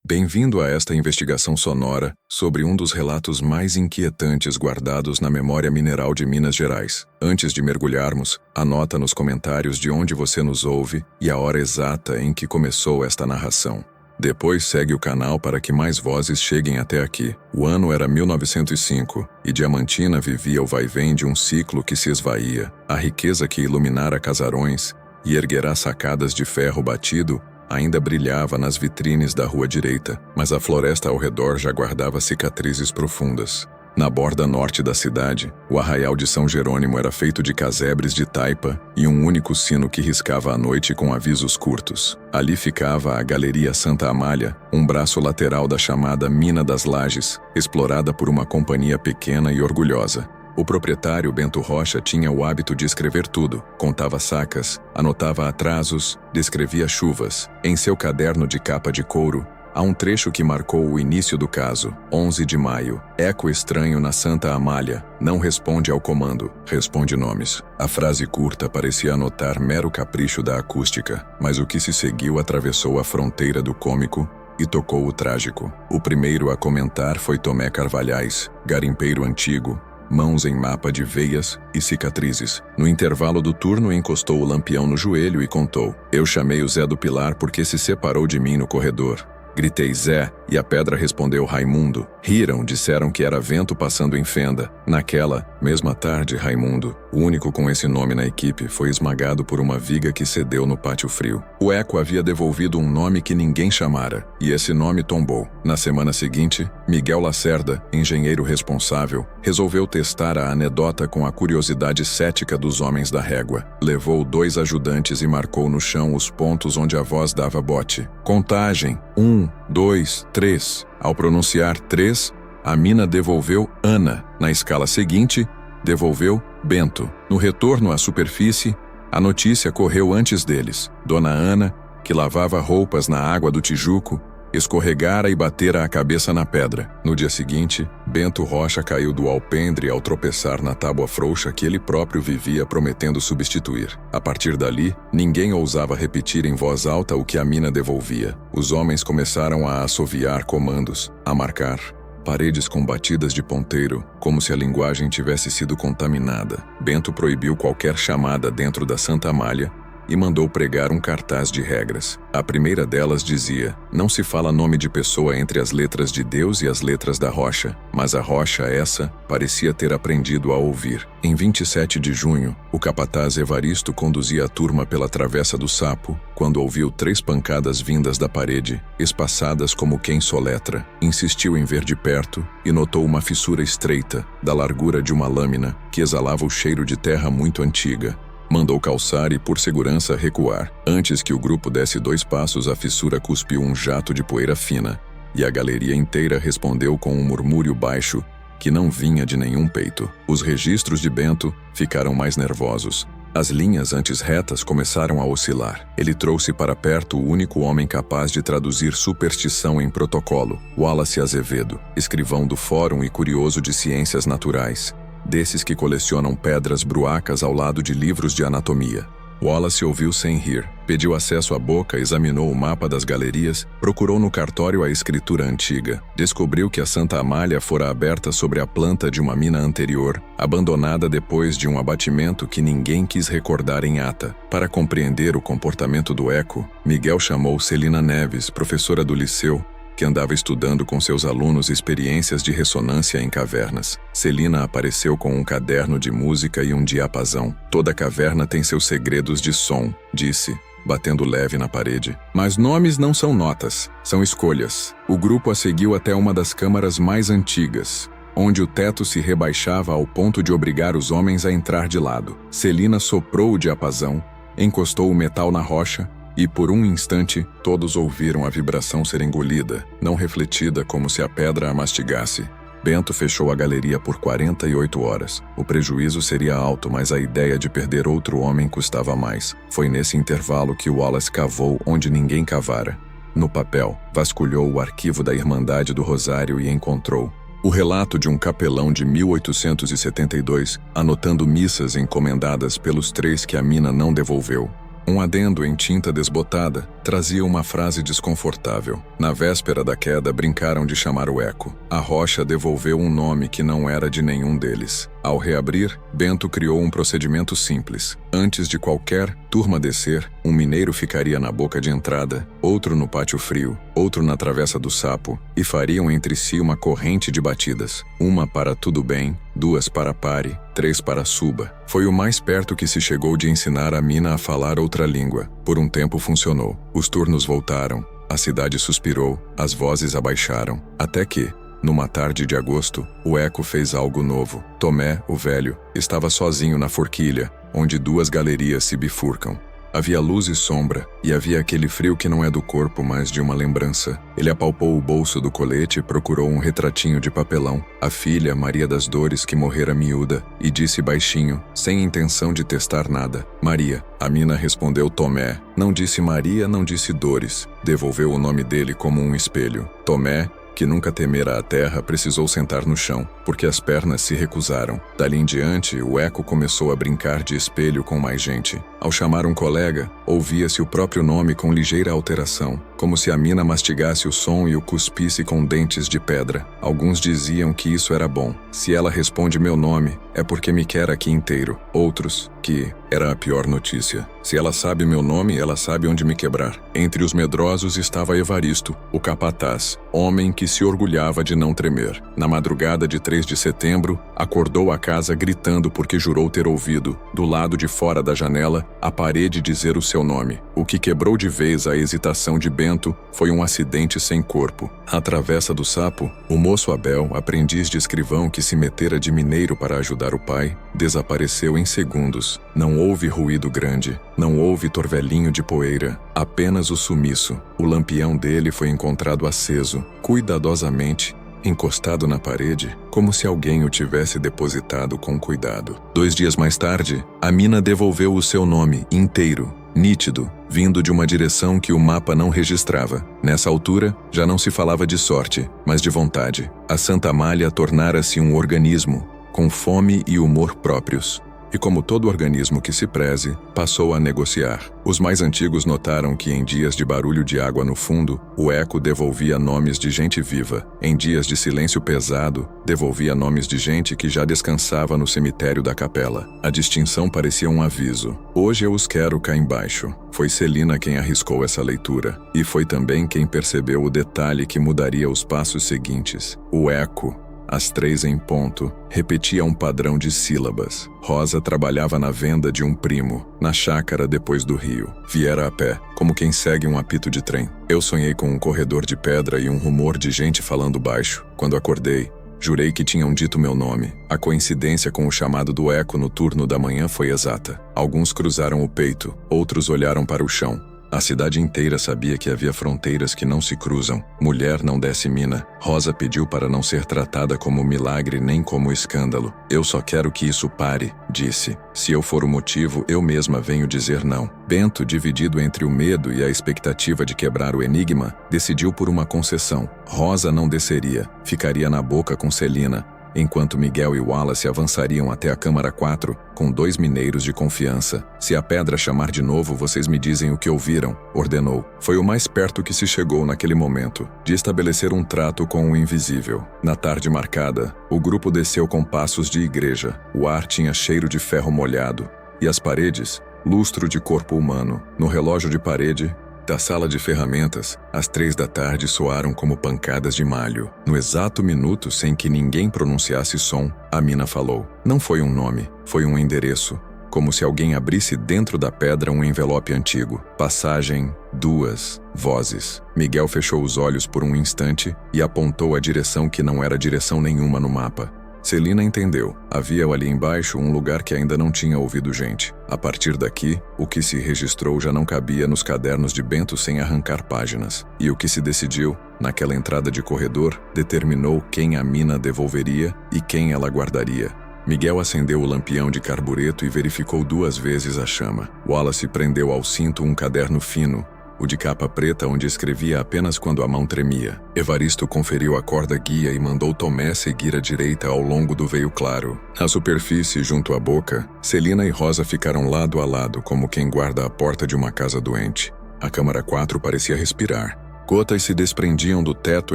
Bem-vindo a esta investigação sonora sobre um dos relatos mais inquietantes guardados na memória mineral de Minas Gerais. Antes de mergulharmos, anota nos comentários de onde você nos ouve e a hora exata em que começou esta narração. Depois segue o canal para que mais vozes cheguem até aqui. O ano era 1905 e Diamantina vivia o vai-vem de um ciclo que se esvaía. A riqueza que iluminara casarões e erguerá sacadas de ferro batido ainda brilhava nas vitrines da rua direita, mas a floresta ao redor já guardava cicatrizes profundas. Na borda norte da cidade, o arraial de São Jerônimo era feito de casebres de taipa e um único sino que riscava à noite com avisos curtos. Ali ficava a Galeria Santa Amália, um braço lateral da chamada Mina das Lajes, explorada por uma companhia pequena e orgulhosa. O proprietário Bento Rocha tinha o hábito de escrever tudo, contava sacas, anotava atrasos, descrevia chuvas. Em seu caderno de capa de couro, há um trecho que marcou o início do caso. 11 de maio. Eco estranho na Santa Amália. Não responde ao comando, responde nomes. A frase curta parecia anotar mero capricho da acústica, mas o que se seguiu atravessou a fronteira do cômico e tocou o trágico. O primeiro a comentar foi Tomé Carvalhais, garimpeiro antigo, mãos em mapa de veias e cicatrizes. No intervalo do turno encostou o lampião no joelho e contou: "Eu chamei o Zé do Pilar porque se separou de mim no corredor. Gritei Zé e a pedra respondeu Raimundo. Riram, disseram que era vento passando em fenda. Naquela mesma tarde, Raimundo, o único com esse nome na equipe, foi esmagado por uma viga que cedeu no pátio frio. O Eco havia devolvido um nome que ninguém chamara, e esse nome tombou. Na semana seguinte, Miguel Lacerda, engenheiro responsável, resolveu testar a anedota com a curiosidade cética dos homens da régua. Levou 2 ajudantes e marcou no chão os pontos onde a voz dava bote. Contagem: 1, 2, 3. Ao pronunciar 3, a mina devolveu Ana. Na escala seguinte, devolveu Bento. No retorno à superfície, a notícia correu antes deles. Dona Ana, que lavava roupas na água do Tijuco, escorregara e batera a cabeça na pedra. No dia seguinte, Bento Rocha caiu do alpendre ao tropeçar na tábua frouxa que ele próprio vivia prometendo substituir. A partir dali, ninguém ousava repetir em voz alta o que a mina devolvia. Os homens começaram a assoviar comandos, a marcar paredes com batidas de ponteiro, como se a linguagem tivesse sido contaminada. Bento proibiu qualquer chamada dentro da Santa Amália e mandou pregar um cartaz de regras. A primeira delas dizia: não se fala nome de pessoa entre as letras de Deus e as letras da rocha, mas a rocha essa parecia ter aprendido a ouvir. Em 27 de junho, o capataz Evaristo conduzia a turma pela Travessa do Sapo, quando ouviu 3 pancadas vindas da parede, espaçadas como quem soletra. Insistiu em ver de perto e notou uma fissura estreita, da largura de uma lâmina, que exalava o cheiro de terra muito antiga. Mandou calçar e, por segurança, recuar. Antes que o grupo desse 2 passos, a fissura cuspiu um jato de poeira fina, e a galeria inteira respondeu com um murmúrio baixo que não vinha de nenhum peito. Os registros de Bento ficaram mais nervosos. As linhas antes retas começaram a oscilar. Ele trouxe para perto o único homem capaz de traduzir superstição em protocolo, Wallace Azevedo, escrivão do Fórum e curioso de ciências naturais, desses que colecionam pedras bruacas ao lado de livros de anatomia. Wallace ouviu sem rir, pediu acesso à boca, examinou o mapa das galerias, procurou no cartório a escritura antiga, descobriu que a Santa Amália fora aberta sobre a planta de uma mina anterior, abandonada depois de um abatimento que ninguém quis recordar em ata. Para compreender o comportamento do Eco, Miguel chamou Celina Neves, professora do liceu, que andava estudando com seus alunos experiências de ressonância em cavernas. Celina apareceu com um caderno de música e um diapasão. Toda caverna tem seus segredos de som, disse, batendo leve na parede. Mas nomes não são notas, são escolhas. O grupo a seguiu até uma das câmaras mais antigas, onde o teto se rebaixava ao ponto de obrigar os homens a entrar de lado. Celina soprou o diapasão, encostou o metal na rocha, e por um instante todos ouviram a vibração ser engolida, não refletida como se a pedra a mastigasse. Bento fechou a galeria por 48 horas. O prejuízo seria alto, mas a ideia de perder outro homem custava mais. Foi nesse intervalo que Wallace cavou onde ninguém cavara. No papel, vasculhou o arquivo da Irmandade do Rosário e encontrou o relato de um capelão de 1872, anotando missas encomendadas pelos 3 que a mina não devolveu. Um adendo em tinta desbotada trazia uma frase desconfortável. Na véspera da queda, brincaram de chamar o Eco. A rocha devolveu um nome que não era de nenhum deles. Ao reabrir, Bento criou um procedimento simples. Antes de qualquer turma descer, um mineiro ficaria na boca de entrada, outro no pátio frio, outro na travessa do Sapo, e fariam entre si uma corrente de batidas. Uma para tudo bem, duas para pare, três para suba. Foi o mais perto que se chegou de ensinar a mina a falar outra língua. Por um tempo funcionou. Os turnos voltaram, a cidade suspirou, as vozes abaixaram. Até que, numa tarde de agosto, o Eco fez algo novo. Tomé, o velho, estava sozinho na forquilha, onde duas galerias se bifurcam. Havia luz e sombra, e havia aquele frio que não é do corpo, mas de uma lembrança. Ele apalpou o bolso do colete e procurou um retratinho de papelão, a filha, Maria das Dores, que morrera miúda, e disse baixinho, sem intenção de testar nada: Maria. A mina respondeu Tomé. Não disse Maria, não disse Dores. Devolveu o nome dele como um espelho. Tomé, que nunca temera a terra, precisou sentar no chão, porque as pernas se recusaram. Dali em diante, o Eco começou a brincar de espelho com mais gente. Ao chamar um colega, ouvia-se o próprio nome com ligeira alteração, como se a mina mastigasse o som e o cuspisse com dentes de pedra. Alguns diziam que isso era bom. Se ela responde meu nome, é porque me quer aqui inteiro. Outros, que era a pior notícia. Se ela sabe meu nome, ela sabe onde me quebrar. Entre os medrosos estava Evaristo, o capataz, homem que se orgulhava de não tremer. Na madrugada de 3 de setembro, acordou a casa gritando porque jurou ter ouvido, do lado de fora da janela, a parede dizer o seu nome. O que quebrou de vez a hesitação de Bento foi um acidente sem corpo. À travessa do Sapo, o moço Abel, aprendiz de escrivão que se metera de mineiro para ajudar o pai, desapareceu em segundos. Não houve ruído grande, não houve torvelinho de poeira, apenas o sumiço. O lampião dele foi encontrado aceso, cuidadosamente, encostado na parede, como se alguém o tivesse depositado com cuidado. 2 dias mais tarde, a mina devolveu o seu nome inteiro, nítido, vindo de uma direção que o mapa não registrava. Nessa altura, já não se falava de sorte, mas de vontade. A Santa Malha tornara-se um organismo, com fome e humor próprios. E como todo organismo que se preze, passou a negociar. Os mais antigos notaram que em dias de barulho de água no fundo, o Eco devolvia nomes de gente viva. Em dias de silêncio pesado, devolvia nomes de gente que já descansava no cemitério da capela. A distinção parecia um aviso. Hoje eu os quero cá embaixo. Foi Celina quem arriscou essa leitura. E foi também quem percebeu o detalhe que mudaria os passos seguintes. O Eco, às 3 em ponto, repetia um padrão de sílabas. Rosa trabalhava na venda de um primo, na chácara depois do rio. Viera a pé, como quem segue um apito de trem. Eu sonhei com um corredor de pedra e um rumor de gente falando baixo. Quando acordei, jurei que tinham dito meu nome. A coincidência com o chamado do Eco no turno da manhã foi exata. Alguns cruzaram o peito, outros olharam para o chão. A cidade inteira sabia que havia fronteiras que não se cruzam. Mulher não desce mina. Rosa pediu para não ser tratada como milagre nem como escândalo. Eu só quero que isso pare, disse. Se eu for o motivo, eu mesma venho dizer não. Bento, dividido entre o medo e a expectativa de quebrar o enigma, decidiu por uma concessão. Rosa não desceria, ficaria na boca com Celina, enquanto Miguel e Wallace avançariam até a Câmara 4 com 2 mineiros de confiança. Se a pedra chamar de novo, vocês me dizem o que ouviram, ordenou. Foi o mais perto que se chegou naquele momento, de estabelecer um trato com o invisível. Na tarde marcada, o grupo desceu com passos de igreja. O ar tinha cheiro de ferro molhado, e as paredes, lustro de corpo humano. No relógio de parede da sala de ferramentas, às 3 da tarde soaram como pancadas de malho. No exato minuto, sem que ninguém pronunciasse som, a mina falou. Não foi um nome, foi um endereço, como se alguém abrisse dentro da pedra um envelope antigo. Passagem 2, vozes. Miguel fechou os olhos por um instante e apontou a direção que não era direção nenhuma no mapa. Celina entendeu. Havia ali embaixo um lugar que ainda não tinha ouvido gente. A partir daqui, o que se registrou já não cabia nos cadernos de Bento sem arrancar páginas. E o que se decidiu, naquela entrada de corredor, determinou quem a mina devolveria e quem ela guardaria. Miguel acendeu o lampião de carbureto e verificou 2 vezes a chama. Wallace prendeu ao cinto um caderno fino, o de capa preta onde escrevia apenas quando a mão tremia. Evaristo conferiu a corda guia e mandou Tomé seguir à direita ao longo do veio claro. Na superfície, junto à boca, Celina e Rosa ficaram lado a lado como quem guarda a porta de uma casa doente. A câmara 4 parecia respirar. Gotas se desprendiam do teto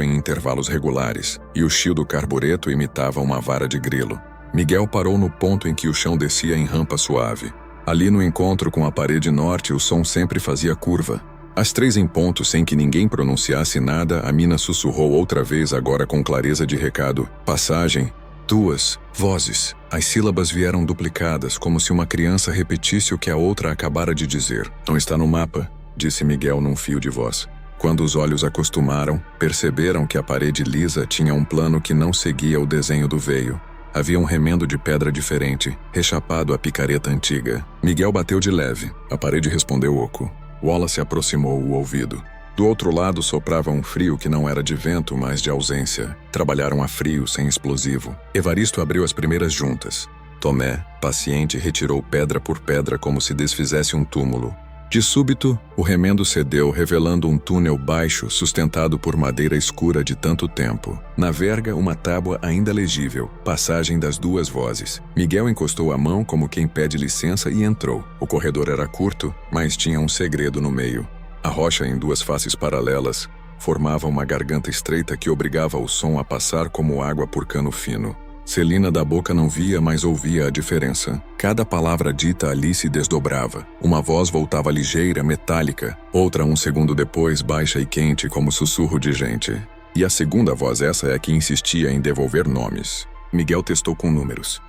em intervalos regulares, e o chio do carbureto imitava uma vara de grilo. Miguel parou no ponto em que o chão descia em rampa suave. Ali no encontro com a parede norte, o som sempre fazia curva. Às 3 em ponto, sem que ninguém pronunciasse nada, a mina sussurrou outra vez, agora com clareza de recado. Passagem. 2 vozes. As sílabas vieram duplicadas, como se uma criança repetisse o que a outra acabara de dizer. Não está no mapa, disse Miguel num fio de voz. Quando os olhos acostumaram, perceberam que a parede lisa tinha um plano que não seguia o desenho do veio. Havia um remendo de pedra diferente, rechapado à picareta antiga. Miguel bateu de leve. A parede respondeu oco. Wallace aproximou o ouvido. Do outro lado soprava um frio que não era de vento, mas de ausência. Trabalharam a frio, sem explosivo. Evaristo abriu as primeiras juntas. Tomé, paciente, retirou pedra por pedra como se desfizesse um túmulo. De súbito, o remendo cedeu, revelando um túnel baixo sustentado por madeira escura de tanto tempo. Na verga, uma tábua ainda legível, passagem das 2 vozes. Miguel encostou a mão como quem pede licença e entrou. O corredor era curto, mas tinha um segredo no meio. A rocha, em 2 faces paralelas, formava uma garganta estreita que obrigava o som a passar como água por cano fino. Celina da boca não via, mas ouvia a diferença. Cada palavra dita ali se desdobrava. Uma voz voltava ligeira, metálica. Outra, um segundo depois, baixa e quente, como sussurro de gente. E a segunda voz, essa é a que insistia em devolver nomes. Miguel testou com números.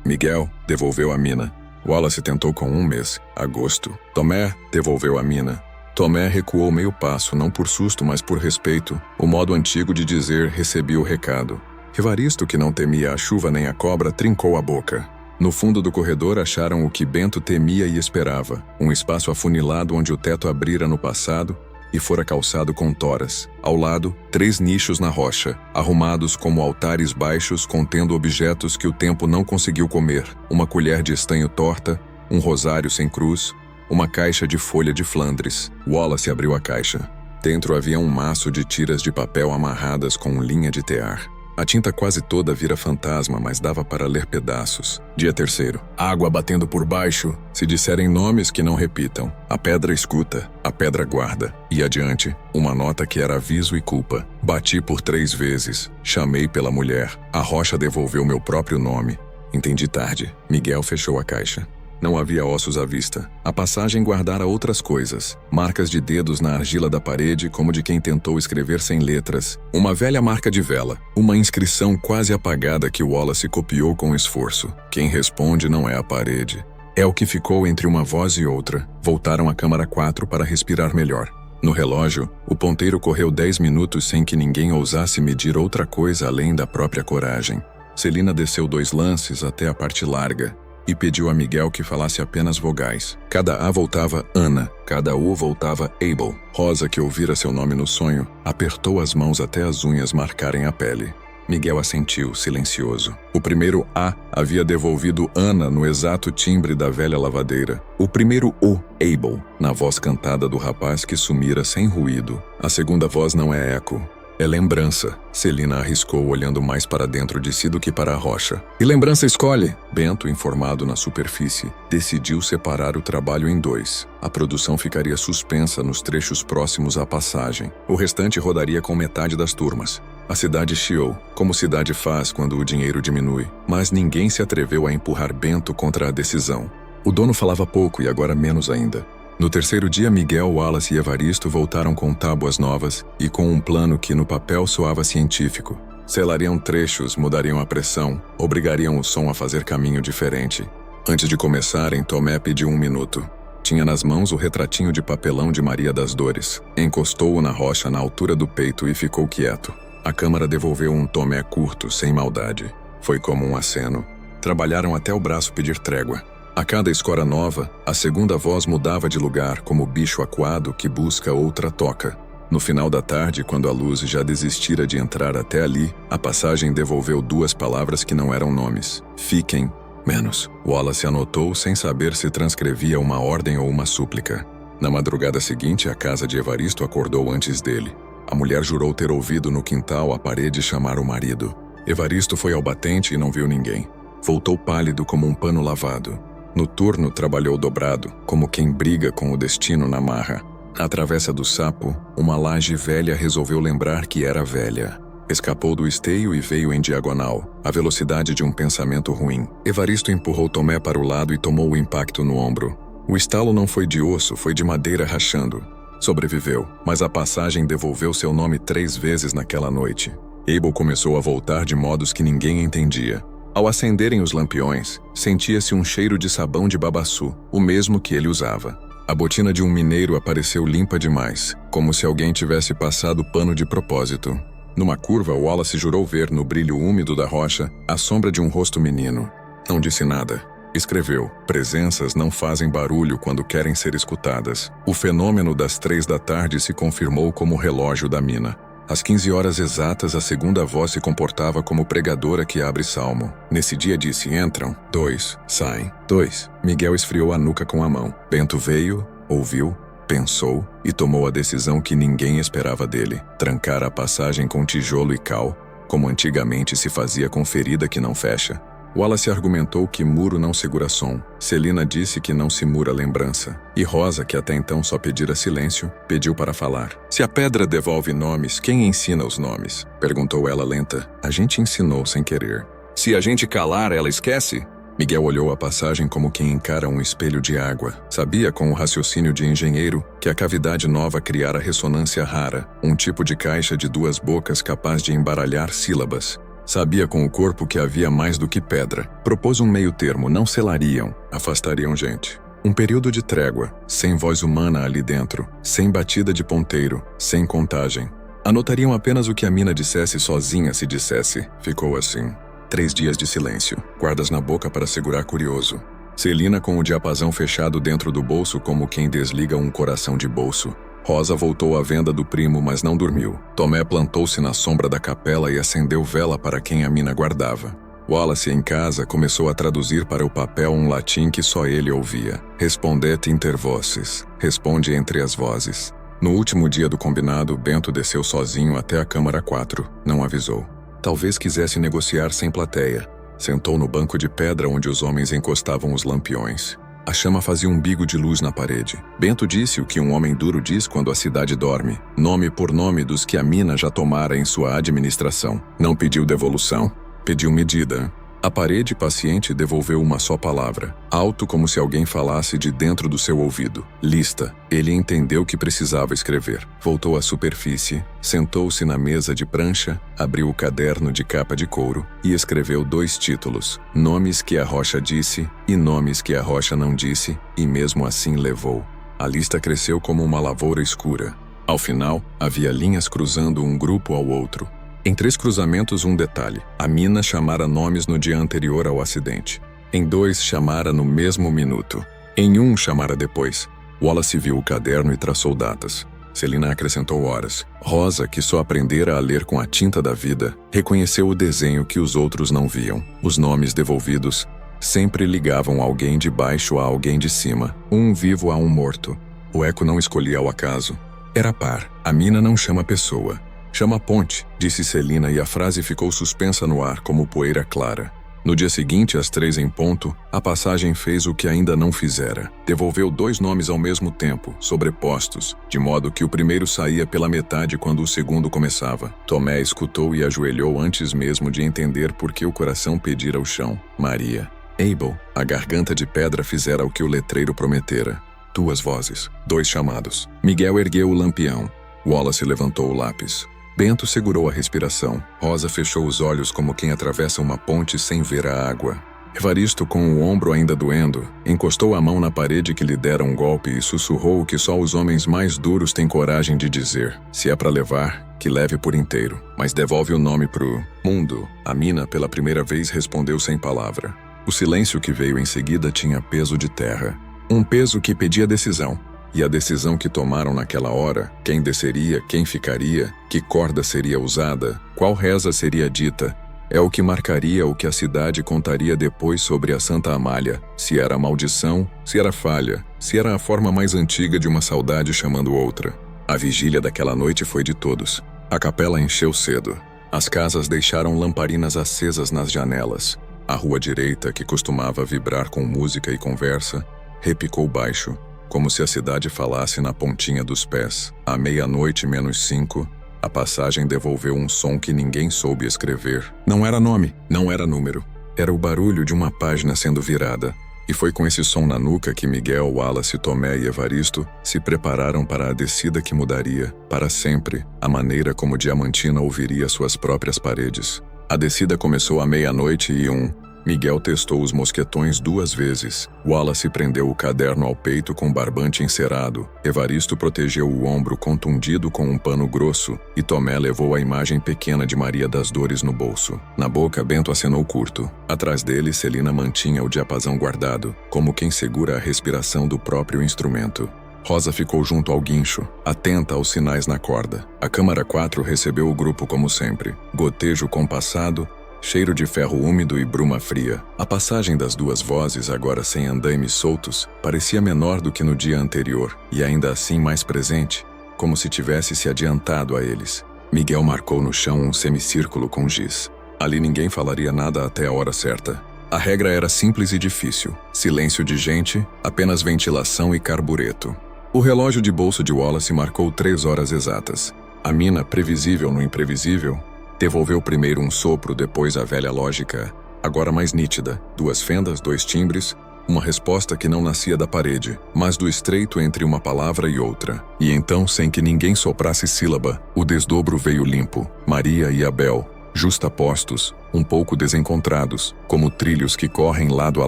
Miguel devolveu a mina. Wallace tentou com 1 mês. Agosto. Tomé devolveu a mina. Tomé recuou meio passo, não por susto, mas por respeito. O modo antigo de dizer recebi o recado. Evaristo, que não temia a chuva nem a cobra, trincou a boca. No fundo do corredor acharam o que Bento temia e esperava, um espaço afunilado onde o teto abrira no passado e fora calçado com toras. Ao lado, 3 nichos na rocha, arrumados como altares baixos contendo objetos que o tempo não conseguiu comer, uma colher de estanho torta, um rosário sem cruz, uma caixa de folha de Flandres. Wallace abriu a caixa. Dentro havia um maço de tiras de papel amarradas com linha de tear. A tinta quase toda vira fantasma, mas dava para ler pedaços. Dia 3º. Água batendo por baixo. Se disserem nomes que não repitam. A pedra escuta, a pedra guarda. E adiante, uma nota que era aviso e culpa. Bati por 3 vezes. Chamei pela mulher. A rocha devolveu meu próprio nome. Entendi tarde. Miguel fechou a caixa. Não havia ossos à vista. A passagem guardara outras coisas. Marcas de dedos na argila da parede, como de quem tentou escrever sem letras. Uma velha marca de vela. Uma inscrição quase apagada que Wallace copiou com esforço. Quem responde não é a parede. É o que ficou entre uma voz e outra. Voltaram à câmara 4 para respirar melhor. No relógio, o ponteiro correu 10 minutos sem que ninguém ousasse medir outra coisa além da própria coragem. Celina desceu 2 lances até a parte larga e pediu a Miguel que falasse apenas vogais. Cada A voltava Ana, cada U voltava Abel. Rosa, que ouvira seu nome no sonho, apertou as mãos até as unhas marcarem a pele. Miguel assentiu, silencioso. O primeiro A havia devolvido Ana no exato timbre da velha lavadeira. O primeiro U, Abel, na voz cantada do rapaz que sumira sem ruído. A segunda voz não é eco. É lembrança, Celina arriscou olhando mais para dentro de si do que para a rocha. E lembrança escolhe? Bento, informado na superfície, decidiu separar o trabalho em 2. A produção ficaria suspensa nos trechos próximos à passagem. O restante rodaria com metade das turmas. A cidade chiou, como cidade faz quando o dinheiro diminui. Mas ninguém se atreveu a empurrar Bento contra a decisão. O dono falava pouco e agora menos ainda. No 3º dia, Miguel, Wallace e Evaristo voltaram com tábuas novas e com um plano que no papel soava científico. Selariam trechos, mudariam a pressão, obrigariam o som a fazer caminho diferente. Antes de começarem, Tomé pediu 1 minuto. Tinha nas mãos o retratinho de papelão de Maria das Dores. Encostou-o na rocha na altura do peito e ficou quieto. A câmara devolveu um Tomé curto, sem maldade. Foi como um aceno. Trabalharam até o braço pedir trégua. A cada escora nova, a segunda voz mudava de lugar, como bicho acuado que busca outra toca. No final da tarde, quando a luz já desistira de entrar até ali, a passagem devolveu 2 palavras que não eram nomes. Fiquem menos. Wallace anotou sem saber se transcrevia uma ordem ou uma súplica. Na madrugada seguinte, a casa de Evaristo acordou antes dele. A mulher jurou ter ouvido no quintal a parede chamar o marido. Evaristo foi ao batente e não viu ninguém. Voltou pálido como um pano lavado. No turno, trabalhou dobrado, como quem briga com o destino na marra. Na travessa do Sapo, uma laje velha resolveu lembrar que era velha. Escapou do esteio e veio em diagonal, a velocidade de um pensamento ruim. Evaristo empurrou Tomé para o lado e tomou o impacto no ombro. O estalo não foi de osso, foi de madeira rachando. Sobreviveu, mas a passagem devolveu seu nome 3 vezes naquela noite. Abel começou a voltar de modos que ninguém entendia. Ao acenderem os lampiões, sentia-se um cheiro de sabão de babaçu, o mesmo que ele usava. A botina de um mineiro apareceu limpa demais, como se alguém tivesse passado pano de propósito. Numa curva, Wallace jurou ver, no brilho úmido da rocha, a sombra de um rosto menino. Não disse nada. Escreveu: presenças não fazem barulho quando querem ser escutadas. O fenômeno das 3 da tarde se confirmou como o relógio da mina. Às 15 horas exatas, a segunda voz se comportava como pregadora que abre salmo. Nesse dia disse: entram, 2, saem, 2. Miguel esfriou a nuca com a mão. Bento veio, ouviu, pensou e tomou a decisão que ninguém esperava dele: trancar a passagem com tijolo e cal, como antigamente se fazia com ferida que não fecha. Wallace argumentou que muro não segura som. Celina disse que não se mura lembrança. E Rosa, que até então só pedira silêncio, pediu para falar. Se a pedra devolve nomes, quem ensina os nomes? Perguntou ela lenta. A gente ensinou sem querer. Se a gente calar, ela esquece? Miguel olhou a passagem como quem encara um espelho de água. Sabia, com o raciocínio de engenheiro, que a cavidade nova criara ressonância rara, um tipo de caixa de 2 bocas capaz de embaralhar sílabas. Sabia com o corpo que havia mais do que pedra. Propôs um meio termo: não selariam, afastariam gente. Um período de trégua, sem voz humana ali dentro, sem batida de ponteiro, sem contagem. Anotariam apenas o que a mina dissesse sozinha se dissesse. Ficou assim. 3 dias de silêncio, guardas na boca para segurar curioso. Celina com o diapasão fechado dentro do bolso como quem desliga um coração de bolso. Rosa voltou à venda do primo, mas não dormiu. Tomé plantou-se na sombra da capela e acendeu vela para quem a mina guardava. Wallace, em casa, começou a traduzir para o papel um latim que só ele ouvia. Respondet inter voces. Responde entre as vozes. No último dia do combinado, Bento desceu sozinho até a Câmara 4. Não avisou. Talvez quisesse negociar sem plateia. Sentou no banco de pedra onde os homens encostavam os lampiões. A chama fazia um bigo de luz na parede. Bento disse o que um homem duro diz quando a cidade dorme, nome por nome dos que a mina já tomara em sua administração. Não pediu devolução, pediu medida. A parede paciente devolveu uma só palavra, alto como se alguém falasse de dentro do seu ouvido. Lista. Ele entendeu que precisava escrever. Voltou à superfície, sentou-se na mesa de prancha, abriu o caderno de capa de couro e escreveu 2 títulos: nomes que a rocha disse e nomes que a rocha não disse, e mesmo assim levou. A lista cresceu como uma lavoura escura. Ao final, havia linhas cruzando um grupo ao outro. Em 3 cruzamentos, um detalhe: a mina chamara nomes no dia anterior ao acidente. Em 2, chamara no mesmo minuto. Em 1, chamara depois. Wallace viu o caderno e traçou datas. Celina acrescentou horas. Rosa, que só aprendera a ler com a tinta da vida, reconheceu o desenho que os outros não viam. Os nomes devolvidos sempre ligavam alguém de baixo a alguém de cima, um vivo a um morto. O eco não escolhia ao acaso. Era par. A mina não chama pessoa. Chama ponte, disse Celina, e a frase ficou suspensa no ar como poeira clara. No dia seguinte, às 3 em ponto, a passagem fez o que ainda não fizera. Devolveu 2 nomes ao mesmo tempo, sobrepostos, de modo que o primeiro saía pela metade quando o segundo começava. Tomé escutou e ajoelhou antes mesmo de entender por que o coração pedira ao chão. Maria. Abel, a garganta de pedra, fizera o que o letreiro prometera. 2 vozes, 2 chamados. Miguel ergueu o lampião. Wallace levantou o lápis. Bento segurou a respiração. Rosa fechou os olhos como quem atravessa uma ponte sem ver a água. Evaristo, com o ombro ainda doendo, encostou a mão na parede que lhe dera um golpe e sussurrou o que só os homens mais duros têm coragem de dizer. Se é para levar, que leve por inteiro. Mas devolve o nome pro mundo. A mina, pela primeira vez, respondeu sem palavra. O silêncio que veio em seguida tinha peso de terra. Um peso que pedia decisão. E a decisão que tomaram naquela hora, quem desceria, quem ficaria, que corda seria usada, qual reza seria dita, É o que marcaria o que a cidade contaria depois sobre a Santa Amália, se era maldição, se era falha, se era a forma mais antiga de uma saudade chamando outra. A vigília daquela noite foi de todos. A capela encheu cedo. As casas deixaram lamparinas acesas nas janelas. A rua direita, que costumava vibrar com música e conversa, repicou baixo, como se a cidade falasse na pontinha dos pés. À 00:05, a passagem devolveu um som que ninguém soube escrever. Não era nome, não era número. Era o barulho de uma página sendo virada. E foi com esse som na nuca que Miguel, Wallace, Tomé e Evaristo se prepararam para a descida que mudaria, para sempre, a maneira como Diamantina ouviria suas próprias paredes. A descida começou à 00:01. Miguel testou os mosquetões 2 vezes. Wallace prendeu o caderno ao peito com barbante encerado. Evaristo protegeu o ombro contundido com um pano grosso e Tomé levou a imagem pequena de Maria das Dores no bolso. Na boca, Bento acenou curto. Atrás dele, Celina mantinha o diapasão guardado, como quem segura a respiração do próprio instrumento. Rosa ficou junto ao guincho, atenta aos sinais na corda. A Câmara 4 recebeu o grupo como sempre. Gotejo compassado, cheiro de ferro úmido e bruma fria. A passagem das 2 vozes, agora sem andaimes soltos, parecia menor do que no dia anterior, e ainda assim mais presente, como se tivesse se adiantado a eles. Miguel marcou no chão um semicírculo com giz. Ali ninguém falaria nada até a hora certa. A regra era simples e difícil. Silêncio de gente, apenas ventilação e carbureto. O relógio de bolso de Wallace marcou 3 horas exatas. A mina, previsível no imprevisível, devolveu primeiro um sopro, depois a velha lógica, agora mais nítida. 2 fendas, 2 timbres, uma resposta que não nascia da parede, mas do estreito entre uma palavra e outra. E então, sem que ninguém soprasse sílaba, o desdobro veio limpo. Maria e Abel, justapostos, um pouco desencontrados, como trilhos que correm lado a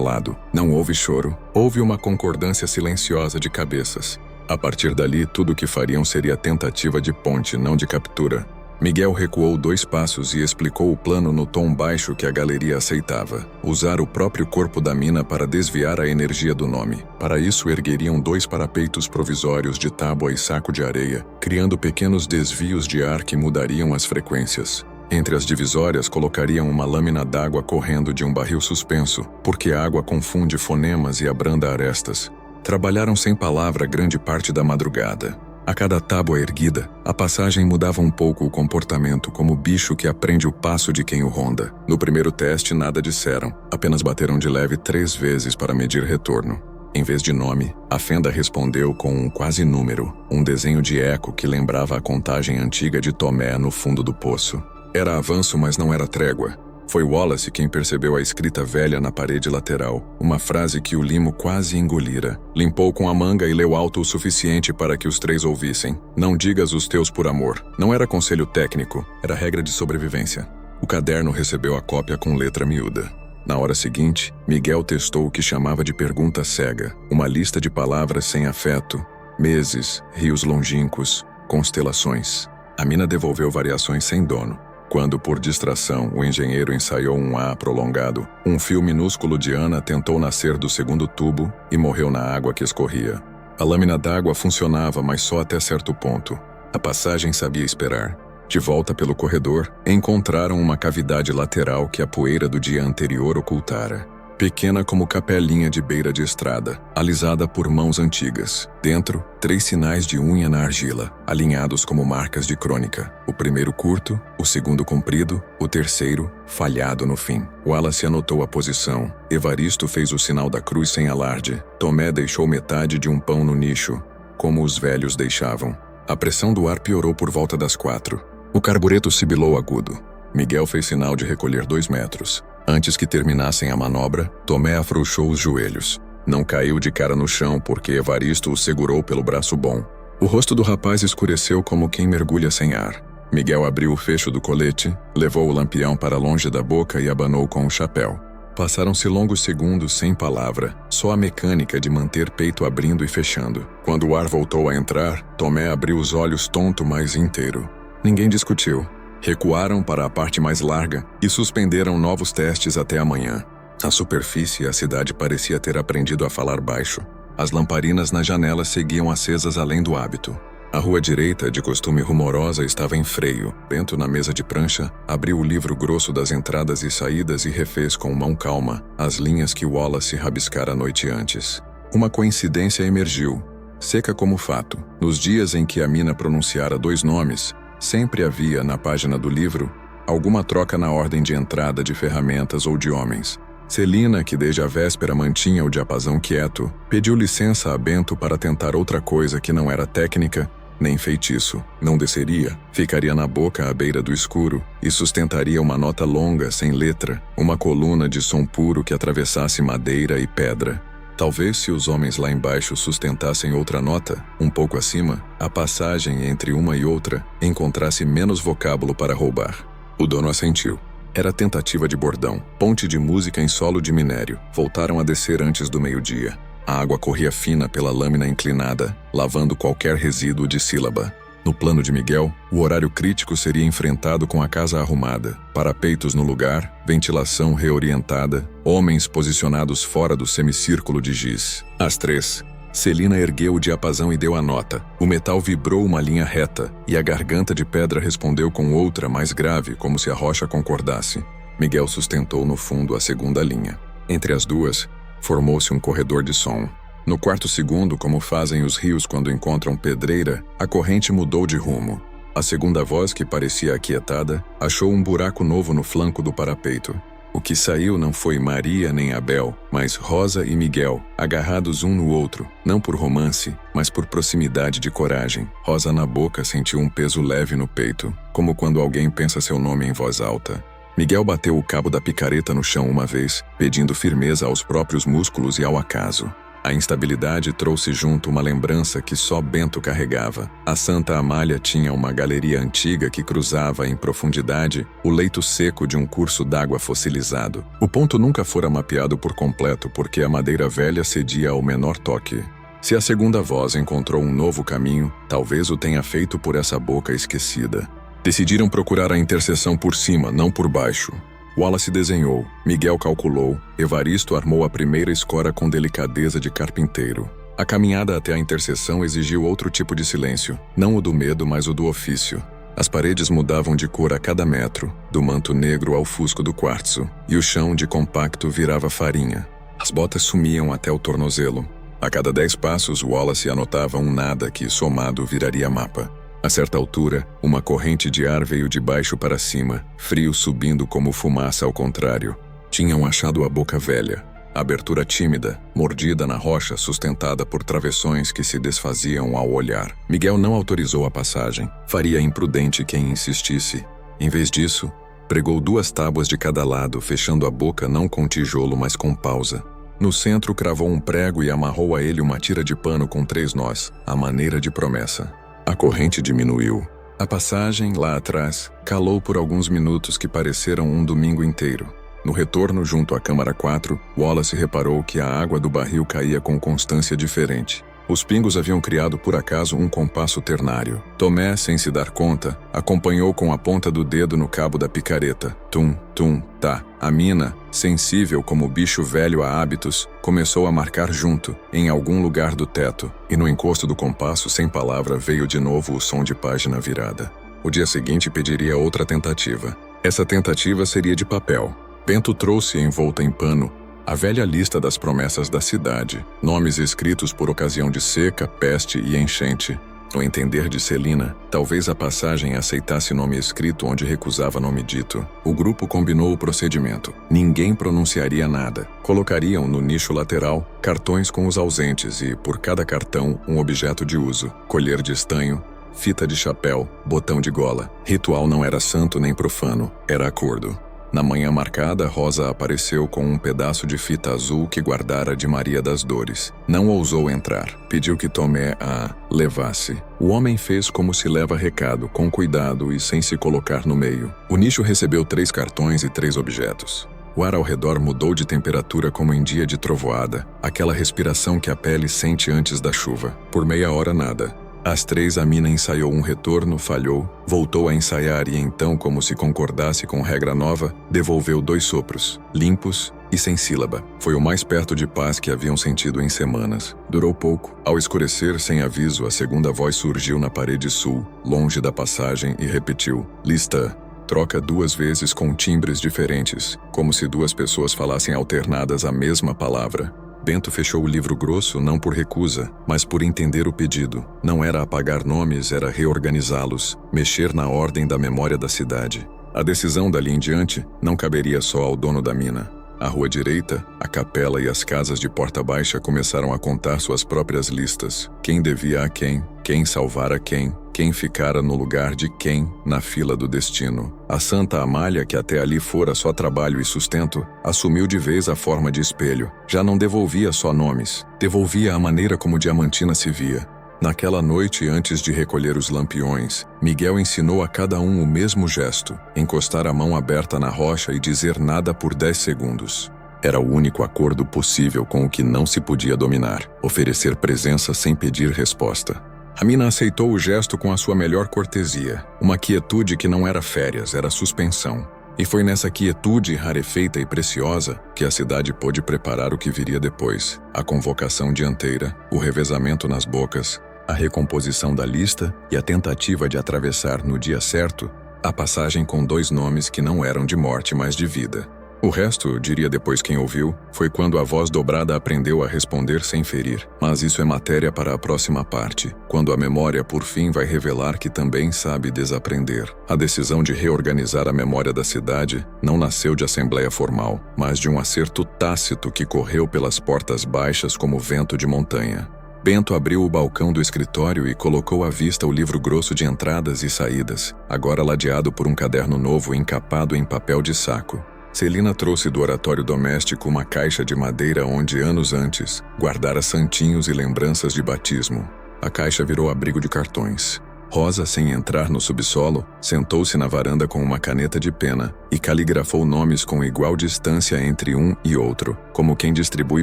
lado. Não houve choro, houve uma concordância silenciosa de cabeças. A partir dali, tudo o que fariam seria tentativa de ponte, não de captura. Miguel recuou 2 passos e explicou o plano no tom baixo que a galeria aceitava. Usar o próprio corpo da mina para desviar a energia do nome. Para isso, ergueriam 2 parapeitos provisórios de tábua e saco de areia, criando pequenos desvios de ar que mudariam as frequências. Entre as divisórias, colocariam uma lâmina d'água correndo de um barril suspenso, porque a água confunde fonemas e abranda arestas. Trabalharam sem palavra grande parte da madrugada. A cada tábua erguida, a passagem mudava um pouco o comportamento, como bicho que aprende o passo de quem o ronda. No primeiro teste, nada disseram, apenas bateram de leve 3 vezes para medir retorno. Em vez de nome, a fenda respondeu com um quase número, um desenho de eco que lembrava a contagem antiga de Tomé no fundo do poço. Era avanço, mas não era trégua. Foi Wallace quem percebeu a escrita velha na parede lateral, uma frase que o limo quase engolira. Limpou com a manga e leu alto o suficiente para que os 3 ouvissem. Não digas os teus por amor. Não era conselho técnico, era regra de sobrevivência. O caderno recebeu a cópia com letra miúda. Na hora seguinte, Miguel testou o que chamava de pergunta cega, uma lista de palavras sem afeto, meses, rios longínquos, constelações. A mina devolveu variações sem dono. Quando, por distração, o engenheiro ensaiou um A prolongado, um fio minúsculo de Ana tentou nascer do segundo tubo e morreu na água que escorria. A lâmina d'água funcionava, mas só até certo ponto. A passagem sabia esperar. De volta pelo corredor, encontraram uma cavidade lateral que a poeira do dia anterior ocultara. Pequena como capelinha de beira de estrada, alisada por mãos antigas. Dentro, 3 sinais de unha na argila, alinhados como marcas de crônica. O primeiro curto, o segundo comprido, o terceiro falhado no fim. Wallace anotou a posição. Evaristo fez o sinal da cruz sem alarde. Tomé deixou metade de um pão no nicho, como os velhos deixavam. A pressão do ar piorou por volta das 4. O carbureto sibilou agudo. Miguel fez sinal de recolher 2 metros. Antes que terminassem a manobra, Tomé afrouxou os joelhos. Não caiu de cara no chão porque Evaristo o segurou pelo braço bom. O rosto do rapaz escureceu como quem mergulha sem ar. Miguel abriu o fecho do colete, levou o lampião para longe da boca e abanou com o chapéu. Passaram-se longos segundos sem palavra, só a mecânica de manter peito abrindo e fechando. Quando o ar voltou a entrar, Tomé abriu os olhos tonto, mas inteiro. Ninguém discutiu. Recuaram para a parte mais larga e suspenderam novos testes até amanhã. Na superfície, a cidade parecia ter aprendido a falar baixo. As lamparinas nas janelas seguiam acesas além do hábito. A rua direita, de costume rumorosa, estava em freio. Bento, na mesa de prancha, abriu o livro grosso das entradas e saídas e refez com mão calma as linhas que Wallace rabiscara a noite antes. Uma coincidência emergiu, seca como fato. Nos dias em que a mina pronunciara 2 nomes, sempre havia, na página do livro, alguma troca na ordem de entrada de ferramentas ou de homens. Celina, que desde a véspera mantinha o diapasão quieto, pediu licença a Bento para tentar outra coisa que não era técnica nem feitiço. Não desceria, ficaria na boca à beira do escuro e sustentaria uma nota longa, sem letra, uma coluna de som puro que atravessasse madeira e pedra. Talvez se os homens lá embaixo sustentassem outra nota, um pouco acima, a passagem entre uma e outra encontrasse menos vocábulo para roubar. O dono assentiu. Era tentativa de bordão, ponte de música em solo de minério. Voltaram a descer antes do meio-dia. A água corria fina pela lâmina inclinada, lavando qualquer resíduo de sílaba. No plano de Miguel, o horário crítico seria enfrentado com a casa arrumada, parapeitos no lugar, ventilação reorientada, homens posicionados fora do semicírculo de giz. Às 3, Celina ergueu o diapasão e deu a nota. O metal vibrou uma linha reta, e a garganta de pedra respondeu com outra mais grave, como se a rocha concordasse. Miguel sustentou no fundo a segunda linha. Entre as duas, formou-se um corredor de som. No quarto segundo, como fazem os rios quando encontram pedreira, a corrente mudou de rumo. A segunda voz, que parecia aquietada, achou um buraco novo no flanco do parapeito. O que saiu não foi Maria nem Abel, mas Rosa e Miguel, agarrados um no outro, não por romance, mas por proximidade de coragem. Rosa na boca sentiu um peso leve no peito, como quando alguém pensa seu nome em voz alta. Miguel bateu o cabo da picareta no chão uma vez, pedindo firmeza aos próprios músculos e ao acaso. A instabilidade trouxe junto uma lembrança que só Bento carregava. A Santa Amália tinha uma galeria antiga que cruzava em profundidade o leito seco de um curso d'água fossilizado. O ponto nunca fora mapeado por completo porque a madeira velha cedia ao menor toque. Se a segunda voz encontrou um novo caminho, talvez o tenha feito por essa boca esquecida. Decidiram procurar a interseção por cima, não por baixo. Wallace desenhou, Miguel calculou, Evaristo armou a primeira escora com delicadeza de carpinteiro. A caminhada até a interseção exigiu outro tipo de silêncio, não o do medo, mas o do ofício. As paredes mudavam de cor a cada metro, do manto negro ao fusco do quartzo, e o chão de compacto virava farinha. As botas sumiam até o tornozelo. A cada 10 passos, Wallace anotava um nada que, somado, viraria mapa. A certa altura, uma corrente de ar veio de baixo para cima, frio subindo como fumaça ao contrário. Tinham achado a boca velha, abertura tímida, mordida na rocha sustentada por travessões que se desfaziam ao olhar. Miguel não autorizou a passagem. Faria imprudente quem insistisse. Em vez disso, pregou 2 tábuas de cada lado, fechando a boca não com tijolo, mas com pausa. No centro, cravou um prego e amarrou a ele uma tira de pano com 3 nós, à maneira de promessa. A corrente diminuiu. A passagem, lá atrás, calou por alguns minutos que pareceram um domingo inteiro. No retorno, junto à câmara 4, Wallace reparou que a água do barril caía com constância diferente. Os pingos haviam criado por acaso um compasso ternário. Tomé, sem se dar conta, acompanhou com a ponta do dedo no cabo da picareta. Tum, tum, tá. A mina, sensível como bicho velho a hábitos, começou a marcar junto, em algum lugar do teto, e no encosto do compasso, sem palavra, veio de novo o som de página virada. O dia seguinte pediria outra tentativa. Essa tentativa seria de papel. Bento trouxe envolta em pano a velha lista das promessas da cidade, nomes escritos por ocasião de seca, peste e enchente. No entender de Celina, talvez a passagem aceitasse nome escrito onde recusava nome dito. O grupo combinou o procedimento. Ninguém pronunciaria nada. Colocariam no nicho lateral cartões com os ausentes e, por cada cartão, um objeto de uso. Colher de estanho, fita de chapéu, botão de gola. Ritual não era santo nem profano, era acordo. Na manhã marcada, Rosa apareceu com um pedaço de fita azul que guardara de Maria das Dores. Não ousou entrar. Pediu que Tomé a levasse. O homem fez como se leva recado, com cuidado e sem se colocar no meio. O nicho recebeu 3 cartões e 3 objetos. O ar ao redor mudou de temperatura como em dia de trovoada, aquela respiração que a pele sente antes da chuva. Por meia hora nada. Às 3 a mina ensaiou um retorno, falhou, voltou a ensaiar e então, como se concordasse com regra nova, devolveu 2 sopros, limpos, e sem sílaba. Foi o mais perto de paz que haviam sentido em semanas. Durou pouco. Ao escurecer, sem aviso, a segunda voz surgiu na parede sul, longe da passagem, e repetiu: Lista. Troca 2 vezes com timbres diferentes, como se 2 pessoas falassem alternadas a mesma palavra. Bento fechou o livro grosso não por recusa, mas por entender o pedido. Não era apagar nomes, era reorganizá-los, mexer na ordem da memória da cidade. A decisão dali em diante não caberia só ao dono da mina. A rua direita, a capela e as casas de porta baixa começaram a contar suas próprias listas. Quem devia a quem salvara quem ficara no lugar de quem na fila do destino. A Santa Amália, que até ali fora só trabalho e sustento, assumiu de vez a forma de espelho. Já não devolvia só nomes, devolvia a maneira como Diamantina se via. Naquela noite, antes de recolher os lampiões, Miguel ensinou a cada um o mesmo gesto: encostar a mão aberta na rocha e dizer nada por 10 segundos. Era o único acordo possível com o que não se podia dominar: oferecer presença sem pedir resposta. A mina aceitou o gesto com a sua melhor cortesia, uma quietude que não era férias, era suspensão. E foi nessa quietude rarefeita e preciosa que a cidade pôde preparar o que viria depois: a convocação dianteira, o revezamento nas bocas, a recomposição da lista e a tentativa de atravessar no dia certo a passagem com 2 nomes que não eram de morte, mas de vida. O resto, diria depois quem ouviu, foi quando a voz dobrada aprendeu a responder sem ferir. Mas isso é matéria para a próxima parte, quando a memória por fim vai revelar que também sabe desaprender. A decisão de reorganizar a memória da cidade não nasceu de assembleia formal, mas de um acerto tácito que correu pelas portas baixas como vento de montanha. Bento abriu o balcão do escritório e colocou à vista o livro grosso de entradas e saídas, agora ladeado por um caderno novo encapado em papel de saco. Celina trouxe do oratório doméstico uma caixa de madeira onde, anos antes, guardara santinhos e lembranças de batismo. A caixa virou abrigo de cartões. Rosa, sem entrar no subsolo, sentou-se na varanda com uma caneta de pena e caligrafou nomes com igual distância entre um e outro, como quem distribui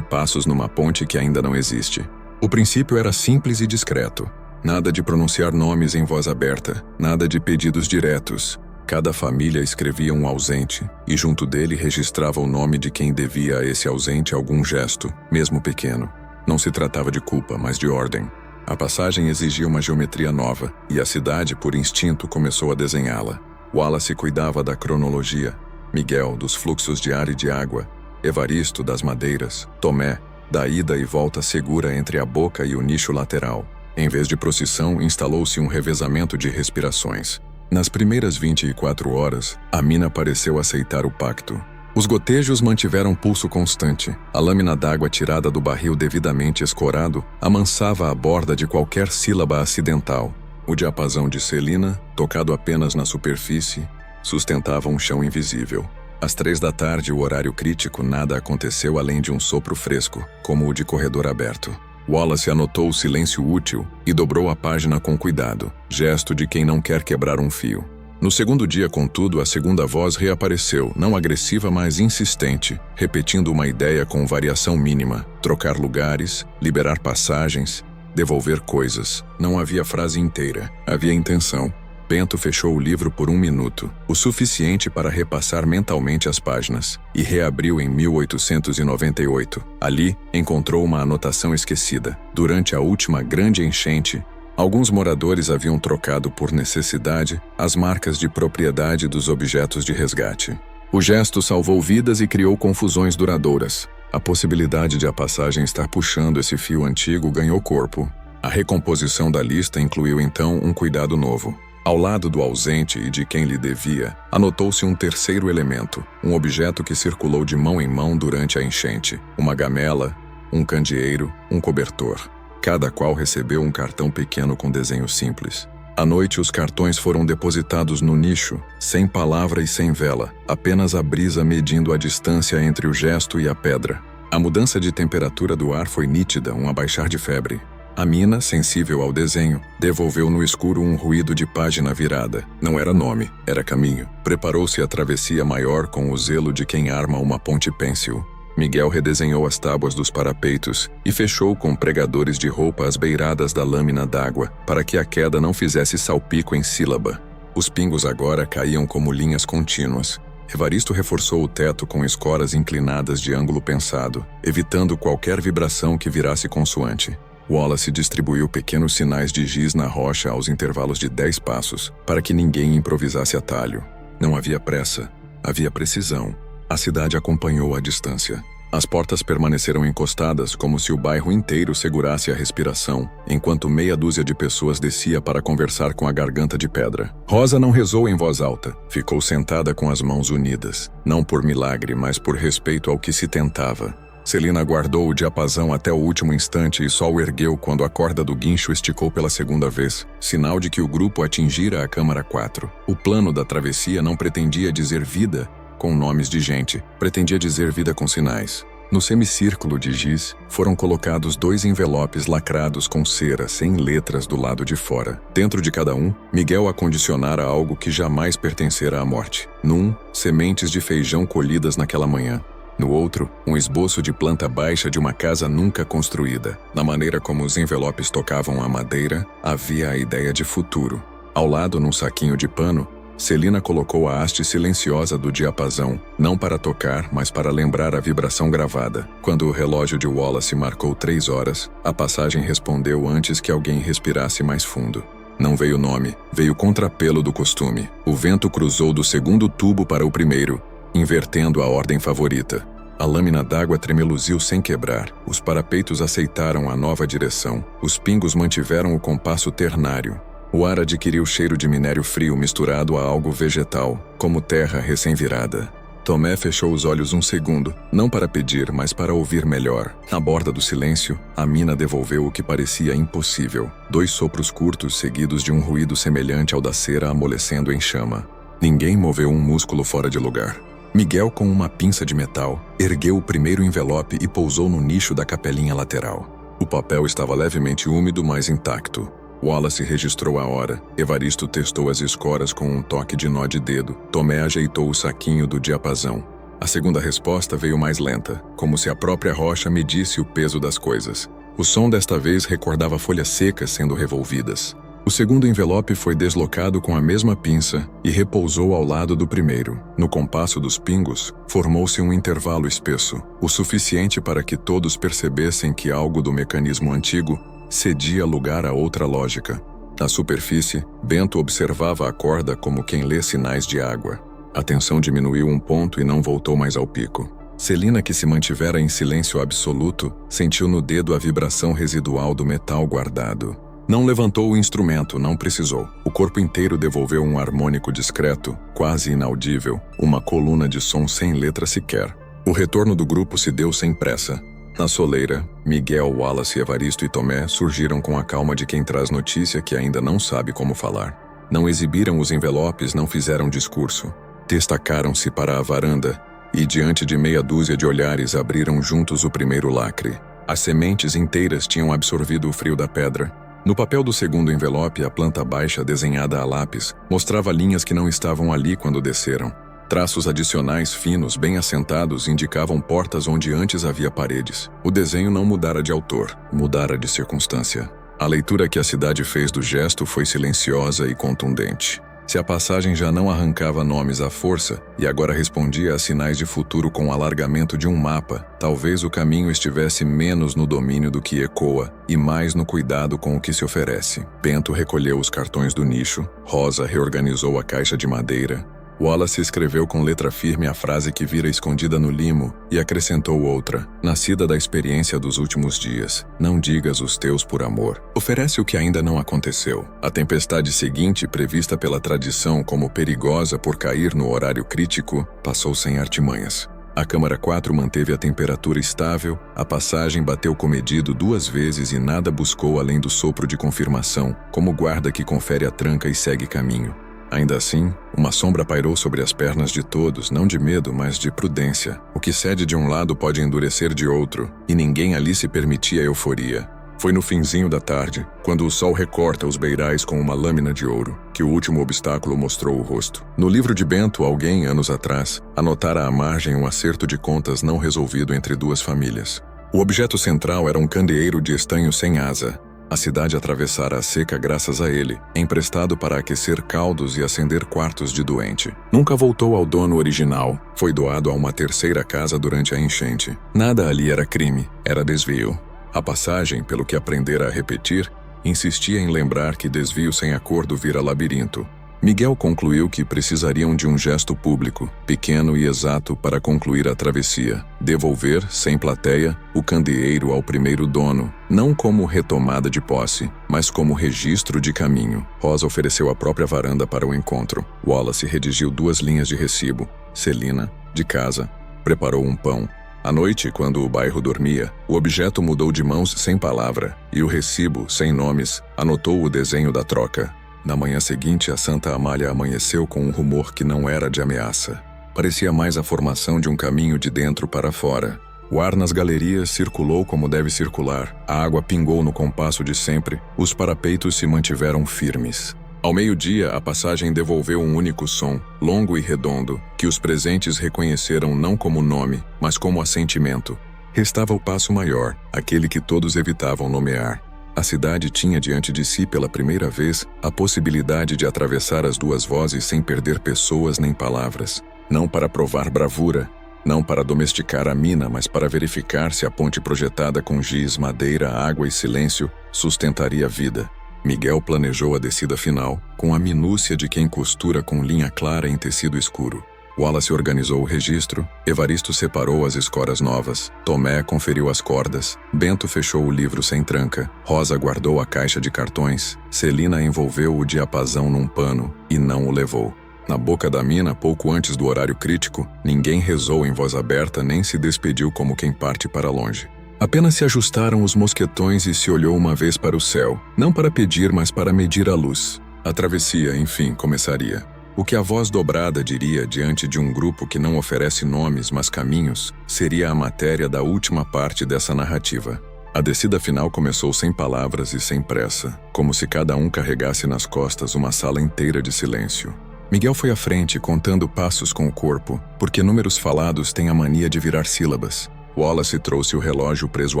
passos numa ponte que ainda não existe. O princípio era simples e discreto. Nada de pronunciar nomes em voz aberta, nada de pedidos diretos. Cada família escrevia um ausente, e junto dele registrava o nome de quem devia a esse ausente algum gesto, mesmo pequeno. Não se tratava de culpa, mas de ordem. A passagem exigia uma geometria nova, e a cidade, por instinto, começou a desenhá-la. Wallace cuidava da cronologia, Miguel dos fluxos de ar e de água, Evaristo das madeiras, Tomé da ida e volta segura entre a boca e o nicho lateral. Em vez de procissão, instalou-se um revezamento de respirações. Nas primeiras 24 horas, a mina pareceu aceitar o pacto. Os gotejos mantiveram pulso constante. A lâmina d'água tirada do barril devidamente escorado amansava a borda de qualquer sílaba acidental. O diapasão de Celina, tocado apenas na superfície, sustentava um chão invisível. Às 3 da tarde, o horário crítico, nada aconteceu além de um sopro fresco, como o de corredor aberto. Wallace anotou o silêncio útil e dobrou a página com cuidado, gesto de quem não quer quebrar um fio. No segundo dia, contudo, a segunda voz reapareceu, não agressiva, mas insistente, repetindo uma ideia com variação mínima: trocar lugares, liberar passagens, devolver coisas. Não havia frase inteira, havia intenção. Bento fechou o livro por 1 minuto, o suficiente para repassar mentalmente as páginas, e reabriu em 1898. Ali, encontrou uma anotação esquecida. Durante a última grande enchente, alguns moradores haviam trocado por necessidade as marcas de propriedade dos objetos de resgate. O gesto salvou vidas e criou confusões duradouras. A possibilidade de a passagem estar puxando esse fio antigo ganhou corpo. A recomposição da lista incluiu então um cuidado novo. Ao lado do ausente e de quem lhe devia, anotou-se um terceiro elemento, um objeto que circulou de mão em mão durante a enchente: uma gamela, um candeeiro, um cobertor. Cada qual recebeu um cartão pequeno com desenho simples. À noite, os cartões foram depositados no nicho, sem palavra e sem vela, apenas a brisa medindo a distância entre o gesto e a pedra. A mudança de temperatura do ar foi nítida, um abaixar de febre. A mina, sensível ao desenho, devolveu no escuro um ruído de página virada. Não era nome, era caminho. Preparou-se a travessia maior com o zelo de quem arma uma ponte pêncil. Miguel redesenhou as tábuas dos parapeitos e fechou com pregadores de roupa as beiradas da lâmina d'água, para que a queda não fizesse salpico em sílaba. Os pingos agora caíam como linhas contínuas. Evaristo reforçou o teto com escoras inclinadas de ângulo pensado, evitando qualquer vibração que virasse consoante. Wallace distribuiu pequenos sinais de giz na rocha aos intervalos de 10 passos, para que ninguém improvisasse atalho. Não havia pressa, havia precisão. A cidade acompanhou a distância. As portas permaneceram encostadas como se o bairro inteiro segurasse a respiração, enquanto meia dúzia de pessoas descia para conversar com a garganta de pedra. Rosa não rezou em voz alta. Ficou sentada com as mãos unidas, não por milagre, mas por respeito ao que se tentava. Celina guardou o diapasão até o último instante e só o ergueu quando a corda do guincho esticou pela segunda vez, sinal de que o grupo atingira a Câmara 4. O plano da travessia não pretendia dizer vida com nomes de gente, pretendia dizer vida com sinais. No semicírculo de giz, foram colocados 2 envelopes lacrados com cera, sem letras do lado de fora. Dentro de cada um, Miguel acondicionara algo que jamais pertencera à morte. Num, sementes de feijão colhidas naquela manhã. No outro, um esboço de planta baixa de uma casa nunca construída. Na maneira como os envelopes tocavam a madeira, havia a ideia de futuro. Ao lado, num saquinho de pano, Celina colocou a haste silenciosa do diapasão, não para tocar, mas para lembrar a vibração gravada. Quando o relógio de Wallace marcou 3 horas, a passagem respondeu antes que alguém respirasse mais fundo. Não veio nome, veio contrapelo do costume. O vento cruzou do segundo tubo para o primeiro, invertendo a ordem favorita. A lâmina d'água tremeluziu sem quebrar. Os parapeitos aceitaram a nova direção. Os pingos mantiveram o compasso ternário. O ar adquiriu cheiro de minério frio misturado a algo vegetal, como terra recém-virada. Tomé fechou os olhos um segundo, não para pedir, mas para ouvir melhor. Na borda do silêncio, a mina devolveu o que parecia impossível. 2 sopros curtos seguidos de um ruído semelhante ao da cera amolecendo em chama. Ninguém moveu um músculo fora de lugar. Miguel, com uma pinça de metal, ergueu o primeiro envelope e pousou no nicho da capelinha lateral. O papel estava levemente úmido, mas intacto. Wallace registrou a hora. Evaristo testou as escoras com um toque de nó de dedo. Tomé ajeitou o saquinho do diapasão. A segunda resposta veio mais lenta, como se a própria rocha medisse o peso das coisas. O som desta vez recordava folhas secas sendo revolvidas. O segundo envelope foi deslocado com a mesma pinça e repousou ao lado do primeiro. No compasso dos pingos, formou-se um intervalo espesso, o suficiente para que todos percebessem que algo do mecanismo antigo cedia lugar a outra lógica. Na superfície, Bento observava a corda como quem lê sinais de água. A tensão diminuiu um ponto e não voltou mais ao pico. Celina, que se mantivera em silêncio absoluto, sentiu no dedo a vibração residual do metal guardado. Não levantou o instrumento, não precisou. O corpo inteiro devolveu um harmônico discreto, quase inaudível, uma coluna de som sem letra sequer. O retorno do grupo se deu sem pressa. Na soleira, Miguel, Wallace, Evaristo e Tomé surgiram com a calma de quem traz notícia que ainda não sabe como falar. Não exibiram os envelopes, não fizeram discurso. Destacaram-se para a varanda e, diante de meia dúzia de olhares, abriram juntos o primeiro lacre. As sementes inteiras tinham absorvido o frio da pedra. No papel do segundo envelope, a planta baixa desenhada a lápis mostrava linhas que não estavam ali quando desceram. Traços adicionais finos, bem assentados, indicavam portas onde antes havia paredes. O desenho não mudara de autor, mudara de circunstância. A leitura que a cidade fez do gesto foi silenciosa e contundente. Se a passagem já não arrancava nomes à força e agora respondia a sinais de futuro com o alargamento de um mapa, talvez o caminho estivesse menos no domínio do que ecoa e mais no cuidado com o que se oferece. Bento recolheu os cartões do nicho, Rosa reorganizou a caixa de madeira, Wallace escreveu com letra firme a frase que vira escondida no limo e acrescentou outra, nascida da experiência dos últimos dias. Não digas os teus por amor. Oferece o que ainda não aconteceu. A tempestade seguinte, prevista pela tradição como perigosa por cair no horário crítico, passou sem artimanhas. A Câmara 4 manteve a temperatura estável, a passagem bateu comedido 2 vezes e nada buscou além do sopro de confirmação, como guarda que confere a tranca e segue caminho. Ainda assim, uma sombra pairou sobre as pernas de todos, não de medo, mas de prudência. O que cede de um lado pode endurecer de outro, e ninguém ali se permitia euforia. Foi no finzinho da tarde, quando o sol recorta os beirais com uma lâmina de ouro, que o último obstáculo mostrou o rosto. No livro de Bento, alguém, anos atrás, anotara à margem um acerto de contas não resolvido entre 2 famílias. O objeto central era um candeeiro de estanho sem asa. A cidade atravessara a seca graças a ele, emprestado para aquecer caldos e acender quartos de doente. Nunca voltou ao dono original, foi doado a uma terceira casa durante a enchente. Nada ali era crime, era desvio. A passagem, pelo que aprendera a repetir, insistia em lembrar que desvio sem acordo vira labirinto. Miguel concluiu que precisariam de um gesto público, pequeno e exato, para concluir a travessia. Devolver, sem plateia, o candeeiro ao primeiro dono, não como retomada de posse, mas como registro de caminho. Rosa ofereceu a própria varanda para o encontro. Wallace redigiu 2 linhas de recibo. Celina, de casa, preparou um pão. À noite, quando o bairro dormia, o objeto mudou de mãos sem palavra, e o recibo, sem nomes, anotou o desenho da troca. Na manhã seguinte, a Santa Amália amanheceu com um rumor que não era de ameaça. Parecia mais a formação de um caminho de dentro para fora. O ar nas galerias circulou como deve circular, a água pingou no compasso de sempre, os parapeitos se mantiveram firmes. Ao meio-dia, a passagem devolveu um único som, longo e redondo, que os presentes reconheceram não como nome, mas como assentimento. Restava o passo maior, aquele que todos evitavam nomear. A cidade tinha diante de si pela primeira vez a possibilidade de atravessar as 2 vozes sem perder pessoas nem palavras. Não para provar bravura, não para domesticar a mina, mas para verificar se a ponte projetada com giz, madeira, água e silêncio sustentaria a vida. Miguel planejou a descida final, com a minúcia de quem costura com linha clara em tecido escuro. Wallace organizou o registro, Evaristo separou as escoras novas, Tomé conferiu as cordas, Bento fechou o livro sem tranca, Rosa guardou a caixa de cartões, Celina envolveu o diapasão num pano e não o levou. Na boca da mina, pouco antes do horário crítico, ninguém rezou em voz aberta nem se despediu como quem parte para longe. Apenas se ajustaram os mosquetões e se olhou uma vez para o céu, não para pedir, mas para medir a luz. A travessia, enfim, começaria. O que a voz dobrada diria diante de um grupo que não oferece nomes, mas caminhos, seria a matéria da última parte dessa narrativa. A descida final começou sem palavras e sem pressa, como se cada um carregasse nas costas uma sala inteira de silêncio. Miguel foi à frente, contando passos com o corpo, porque números falados têm a mania de virar sílabas. Wallace trouxe o relógio preso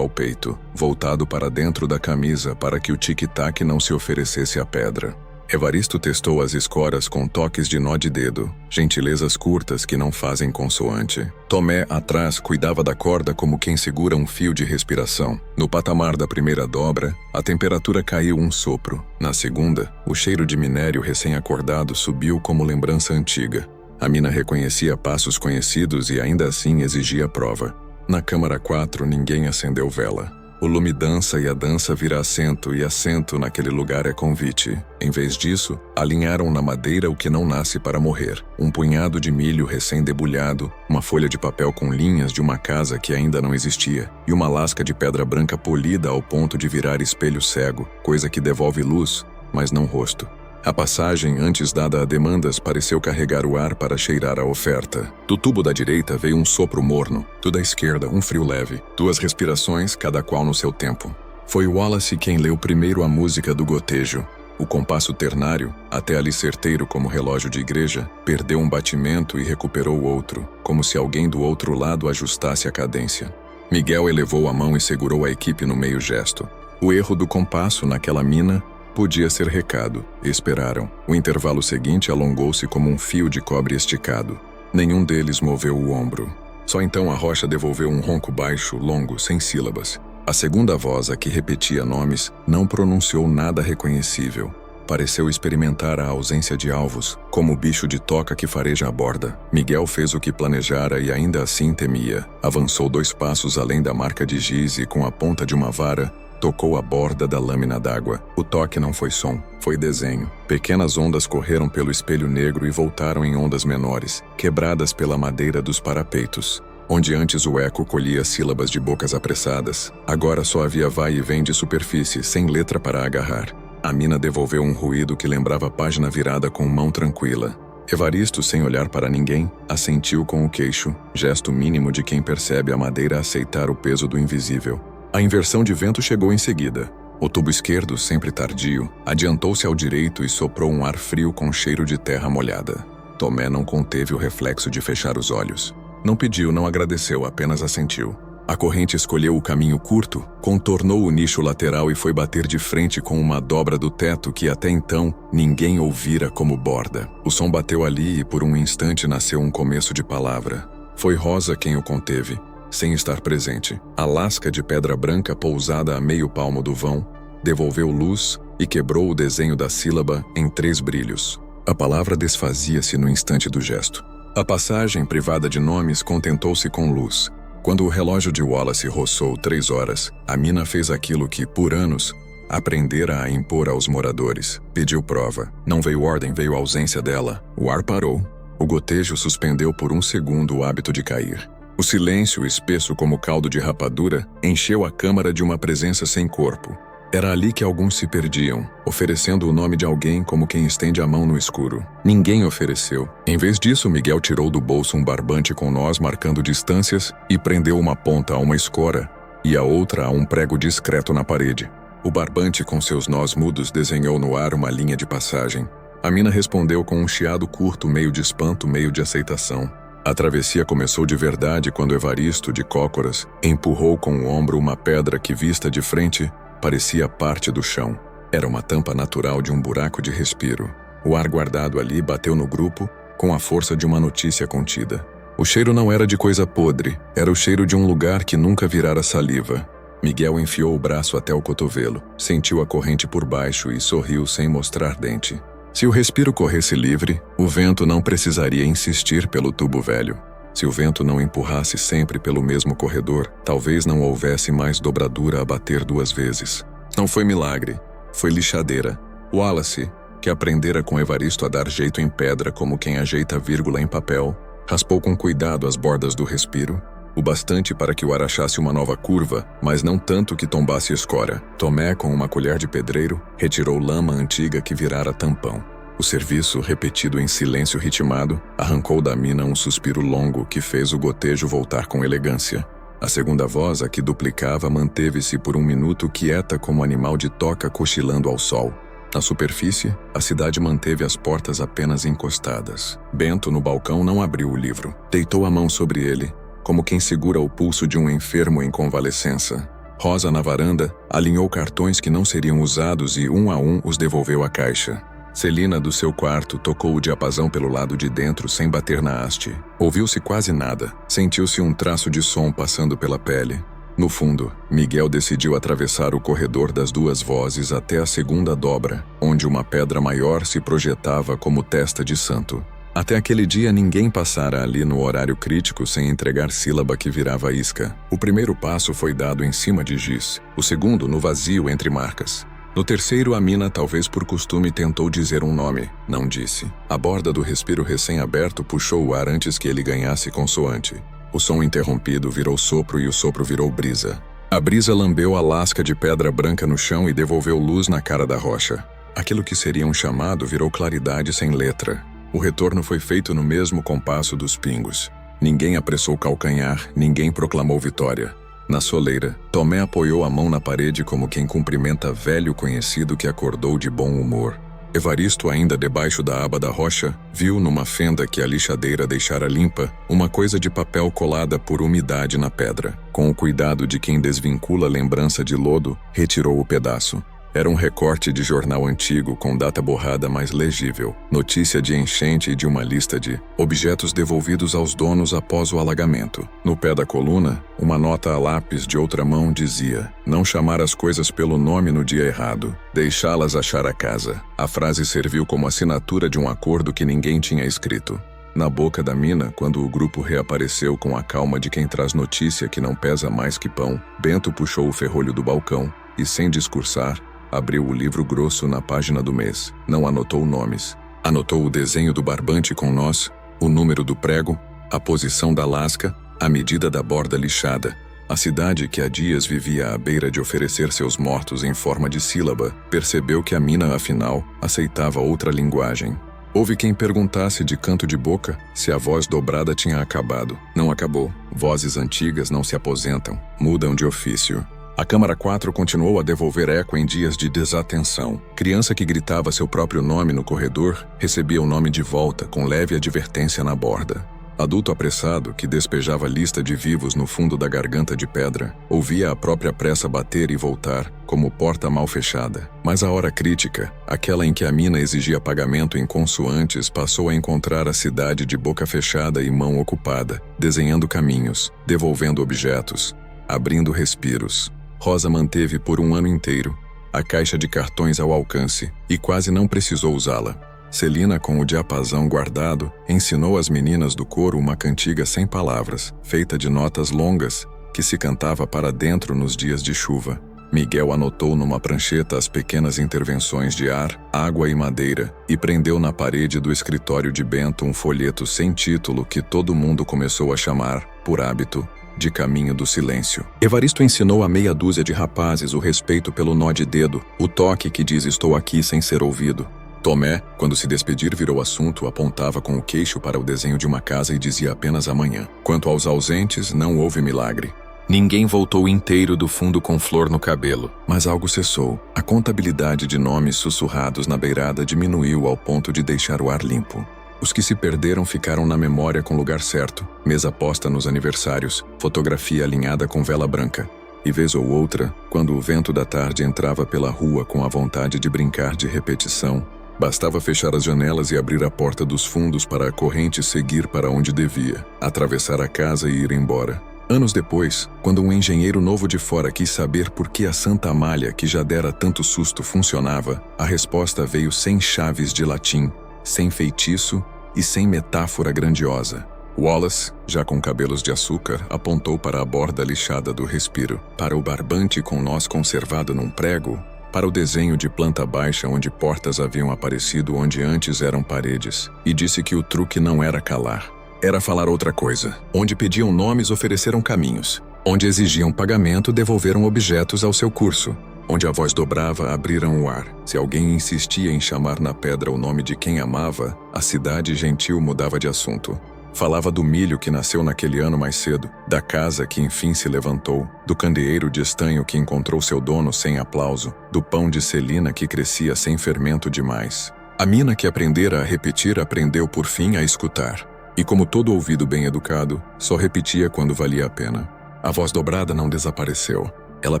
ao peito, voltado para dentro da camisa para que o tic-tac não se oferecesse à pedra. Evaristo testou as escoras com toques de nó de dedo, gentilezas curtas que não fazem consoante. Tomé, atrás, cuidava da corda como quem segura um fio de respiração. No patamar da primeira dobra, a temperatura caiu um sopro. Na segunda, o cheiro de minério recém-acordado subiu como lembrança antiga. A mina reconhecia passos conhecidos e ainda assim exigia prova. Na câmara 4, ninguém acendeu vela. O lume dança e a dança vira assento, e assento naquele lugar é convite. Em vez disso, alinharam na madeira o que não nasce para morrer. Um punhado de milho recém-debulhado, uma folha de papel com linhas de uma casa que ainda não existia, e uma lasca de pedra branca polida ao ponto de virar espelho cego, coisa que devolve luz, mas não rosto. A passagem, antes dada a demandas, pareceu carregar o ar para cheirar a oferta. Do tubo da direita veio um sopro morno, do da esquerda um frio leve, 2 respirações, cada qual no seu tempo. Foi Wallace quem leu primeiro a música do gotejo. O compasso ternário, até ali certeiro como relógio de igreja, perdeu um batimento e recuperou outro, como se alguém do outro lado ajustasse a cadência. Miguel elevou a mão e segurou a equipe no meio gesto. O erro do compasso naquela mina podia ser recado. Esperaram. O intervalo seguinte alongou-se como um fio de cobre esticado. Nenhum deles moveu o ombro. Só então a rocha devolveu um ronco baixo, longo, sem sílabas. A segunda voz, a que repetia nomes, não pronunciou nada reconhecível. Pareceu experimentar a ausência de alvos, como o bicho de toca que fareja a borda. Miguel fez o que planejara e ainda assim temia. Avançou 2 passos além da marca de giz e, com a ponta de uma vara, tocou a borda da lâmina d'água. O toque não foi som, foi desenho. Pequenas ondas correram pelo espelho negro e voltaram em ondas menores, quebradas pela madeira dos parapeitos. Onde antes o eco colhia sílabas de bocas apressadas, agora só havia vai e vem de superfície, sem letra para agarrar. A mina devolveu um ruído que lembrava página virada com mão tranquila. Evaristo, sem olhar para ninguém, assentiu com o queixo, gesto mínimo de quem percebe a madeira aceitar o peso do invisível. A inversão de vento chegou em seguida. O tubo esquerdo, sempre tardio, adiantou-se ao direito e soprou um ar frio com cheiro de terra molhada. Tomé não conteve o reflexo de fechar os olhos. Não pediu, não agradeceu, apenas assentiu. A corrente escolheu o caminho curto, contornou o nicho lateral e foi bater de frente com uma dobra do teto que até então ninguém ouvira como borda. O som bateu ali e por um instante nasceu um começo de palavra. Foi Rosa quem o conteve, sem estar presente. A lasca de pedra branca pousada a meio palmo do vão devolveu luz e quebrou o desenho da sílaba em 3 brilhos. A palavra desfazia-se no instante do gesto. A passagem, privada de nomes, contentou-se com luz. Quando o relógio de Wallace roçou 3 horas, a mina fez aquilo que, por anos, aprendera a impor aos moradores. Pediu prova. Não veio ordem, veio a ausência dela. O ar parou. O gotejo suspendeu por um segundo o hábito de cair. O silêncio, espesso como caldo de rapadura, encheu a câmara de uma presença sem corpo. Era ali que alguns se perdiam, oferecendo o nome de alguém como quem estende a mão no escuro. Ninguém ofereceu. Em vez disso, Miguel tirou do bolso um barbante com nós marcando distâncias e prendeu uma ponta a uma escora e a outra a um prego discreto na parede. O barbante com seus nós mudos desenhou no ar uma linha de passagem. A mina respondeu com um chiado curto, meio de espanto, meio de aceitação. A travessia começou de verdade quando Evaristo, de cócoras, empurrou com o ombro uma pedra que, vista de frente, parecia parte do chão. Era uma tampa natural de um buraco de respiro. O ar guardado ali bateu no grupo com a força de uma notícia contida. O cheiro não era de coisa podre, era o cheiro de um lugar que nunca virara saliva. Miguel enfiou o braço até o cotovelo, sentiu a corrente por baixo e sorriu sem mostrar dente. Se o respiro corresse livre, o vento não precisaria insistir pelo tubo velho. Se o vento não empurrasse sempre pelo mesmo corredor, talvez não houvesse mais dobradura a bater 2 vezes. Não foi milagre, foi lixadeira. Wallace, que aprendera com Evaristo a dar jeito em pedra como quem ajeita vírgula em papel, raspou com cuidado as bordas do respiro, o bastante para que o ar achasse uma nova curva, mas não tanto que tombasse escora. Tomé, com uma colher de pedreiro, retirou lama antiga que virara tampão. O serviço, repetido em silêncio ritmado, arrancou da mina um suspiro longo que fez o gotejo voltar com elegância. A segunda voz, a que duplicava, manteve-se por um minuto quieta como animal de toca cochilando ao sol. Na superfície, a cidade manteve as portas apenas encostadas. Bento, no balcão, não abriu o livro. Deitou a mão sobre ele, como quem segura o pulso de um enfermo em convalescença. Rosa, na varanda, alinhou cartões que não seriam usados e, um a um, os devolveu à caixa. Celina, do seu quarto, tocou o diapasão pelo lado de dentro sem bater na haste. Ouviu-se quase nada. Sentiu-se um traço de som passando pela pele. No fundo, Miguel decidiu atravessar o corredor das 2 vozes até a segunda dobra, onde uma pedra maior se projetava como testa de santo. Até aquele dia ninguém passara ali no horário crítico sem entregar sílaba que virava isca. O primeiro passo foi dado em cima de giz, o segundo no vazio entre marcas. No terceiro, a mina, talvez por costume, tentou dizer um nome. Não disse. A borda do respiro recém-aberto puxou o ar antes que ele ganhasse consoante. O som interrompido virou sopro e o sopro virou brisa. A brisa lambeu a lasca de pedra branca no chão e devolveu luz na cara da rocha. Aquilo que seria um chamado virou claridade sem letra. O retorno foi feito no mesmo compasso dos pingos. Ninguém apressou o calcanhar, ninguém proclamou vitória. Na soleira, Tomé apoiou a mão na parede como quem cumprimenta velho conhecido que acordou de bom humor. Evaristo, ainda debaixo da aba da rocha, viu numa fenda que a lixadeira deixara limpa uma coisa de papel colada por umidade na pedra. Com o cuidado de quem desvincula a lembrança de lodo, retirou o pedaço. Era um recorte de jornal antigo com data borrada mais legível, notícia de enchente e de uma lista de objetos devolvidos aos donos após o alagamento. No pé da coluna, uma nota a lápis de outra mão dizia: não chamar as coisas pelo nome no dia errado, deixá-las achar a casa. A frase serviu como assinatura de um acordo que ninguém tinha escrito. Na boca da mina, quando o grupo reapareceu com a calma de quem traz notícia que não pesa mais que pão, Bento puxou o ferrolho do balcão e, sem discursar, abriu o livro grosso na página do mês. Não anotou nomes. Anotou o desenho do barbante com nós, o número do prego, a posição da lasca, a medida da borda lixada. A cidade, que há dias vivia à beira de oferecer seus mortos em forma de sílaba, percebeu que a mina, afinal, aceitava outra linguagem. Houve quem perguntasse de canto de boca se a voz dobrada tinha acabado. Não acabou. Vozes antigas não se aposentam, mudam de ofício. A Câmara 4 continuou a devolver eco em dias de desatenção. Criança que gritava seu próprio nome no corredor recebia o nome de volta com leve advertência na borda. Adulto apressado, que despejava lista de vivos no fundo da garganta de pedra, ouvia a própria pressa bater e voltar, como porta mal fechada. Mas a hora crítica, aquela em que a mina exigia pagamento em consoantes, passou a encontrar a cidade de boca fechada e mão ocupada, desenhando caminhos, devolvendo objetos, abrindo respiros. Rosa manteve por um ano inteiro a caixa de cartões ao alcance e quase não precisou usá-la. Celina, com o diapasão guardado, ensinou às meninas do coro uma cantiga sem palavras, feita de notas longas, que se cantava para dentro nos dias de chuva. Miguel anotou numa prancheta as pequenas intervenções de ar, água e madeira, e prendeu na parede do escritório de Bento um folheto sem título que todo mundo começou a chamar, por hábito, de Caminho do Silêncio. Evaristo ensinou a meia dúzia de rapazes o respeito pelo nó de dedo, o toque que diz estou aqui sem ser ouvido. Tomé, quando se despedir virou assunto, apontava com o queixo para o desenho de uma casa e dizia apenas amanhã. Quanto aos ausentes, não houve milagre. Ninguém voltou inteiro do fundo com flor no cabelo, mas algo cessou. A contabilidade de nomes sussurrados na beirada diminuiu ao ponto de deixar o ar limpo. Os que se perderam ficaram na memória com lugar certo, mesa posta nos aniversários, fotografia alinhada com vela branca. E vez ou outra, quando o vento da tarde entrava pela rua com a vontade de brincar de repetição, bastava fechar as janelas e abrir a porta dos fundos para a corrente seguir para onde devia, atravessar a casa e ir embora. Anos depois, quando um engenheiro novo de fora quis saber por que a Santa Amália, que já dera tanto susto, funcionava, a resposta veio sem chaves de latim, sem feitiço e sem metáfora grandiosa. Wallace, já com cabelos de açúcar, apontou para a borda lixada do respiro, para o barbante com nós conservado num prego, para o desenho de planta baixa onde portas haviam aparecido onde antes eram paredes, e disse que o truque não era calar, era falar outra coisa. Onde pediam nomes, ofereceram caminhos. Onde exigiam pagamento, devolveram objetos ao seu curso. Onde a voz dobrava, abriram o ar. Se alguém insistia em chamar na pedra o nome de quem amava, a cidade gentil mudava de assunto. Falava do milho que nasceu naquele ano mais cedo, da casa que enfim se levantou, do candeeiro de estanho que encontrou seu dono sem aplauso, do pão de Celina que crescia sem fermento demais. A mina que aprendera a repetir aprendeu por fim a escutar. E como todo ouvido bem educado, só repetia quando valia a pena. A voz dobrada não desapareceu. Ela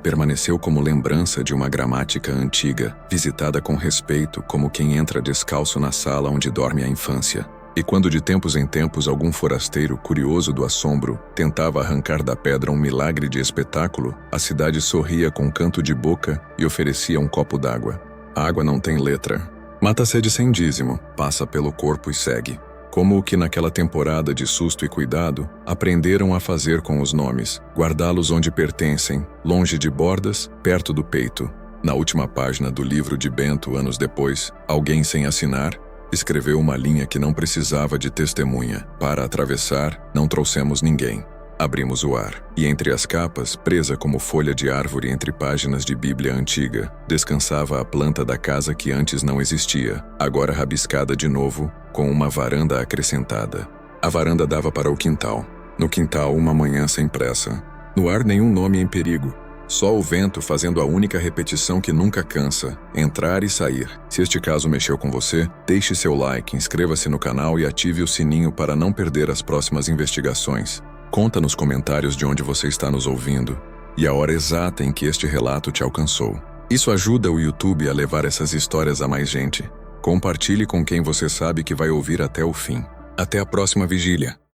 permaneceu como lembrança de uma gramática antiga, visitada com respeito como quem entra descalço na sala onde dorme a infância. E quando de tempos em tempos algum forasteiro, curioso do assombro, tentava arrancar da pedra um milagre de espetáculo, a cidade sorria com um canto de boca e oferecia um copo d'água. A água não tem letra. Mata a sede sem dízimo, passa pelo corpo e segue. Como o que naquela temporada de susto e cuidado, aprenderam a fazer com os nomes, guardá-los onde pertencem, longe de bordas, perto do peito. Na última página do livro de Bento, anos depois, alguém sem assinar, escreveu uma linha que não precisava de testemunha. Para atravessar, não trouxemos ninguém. Abrimos o ar, e entre as capas, presa como folha de árvore entre páginas de Bíblia antiga, descansava a planta da casa que antes não existia, agora rabiscada de novo, com uma varanda acrescentada. A varanda dava para o quintal. No quintal, uma manhã sem pressa. No ar, nenhum nome em perigo. Só o vento fazendo a única repetição que nunca cansa, entrar e sair. Se este caso mexeu com você, deixe seu like, inscreva-se no canal e ative o sininho para não perder as próximas investigações. Conta nos comentários de onde você está nos ouvindo e a hora exata em que este relato te alcançou. Isso ajuda o YouTube a levar essas histórias a mais gente. Compartilhe com quem você sabe que vai ouvir até o fim. Até a próxima vigília.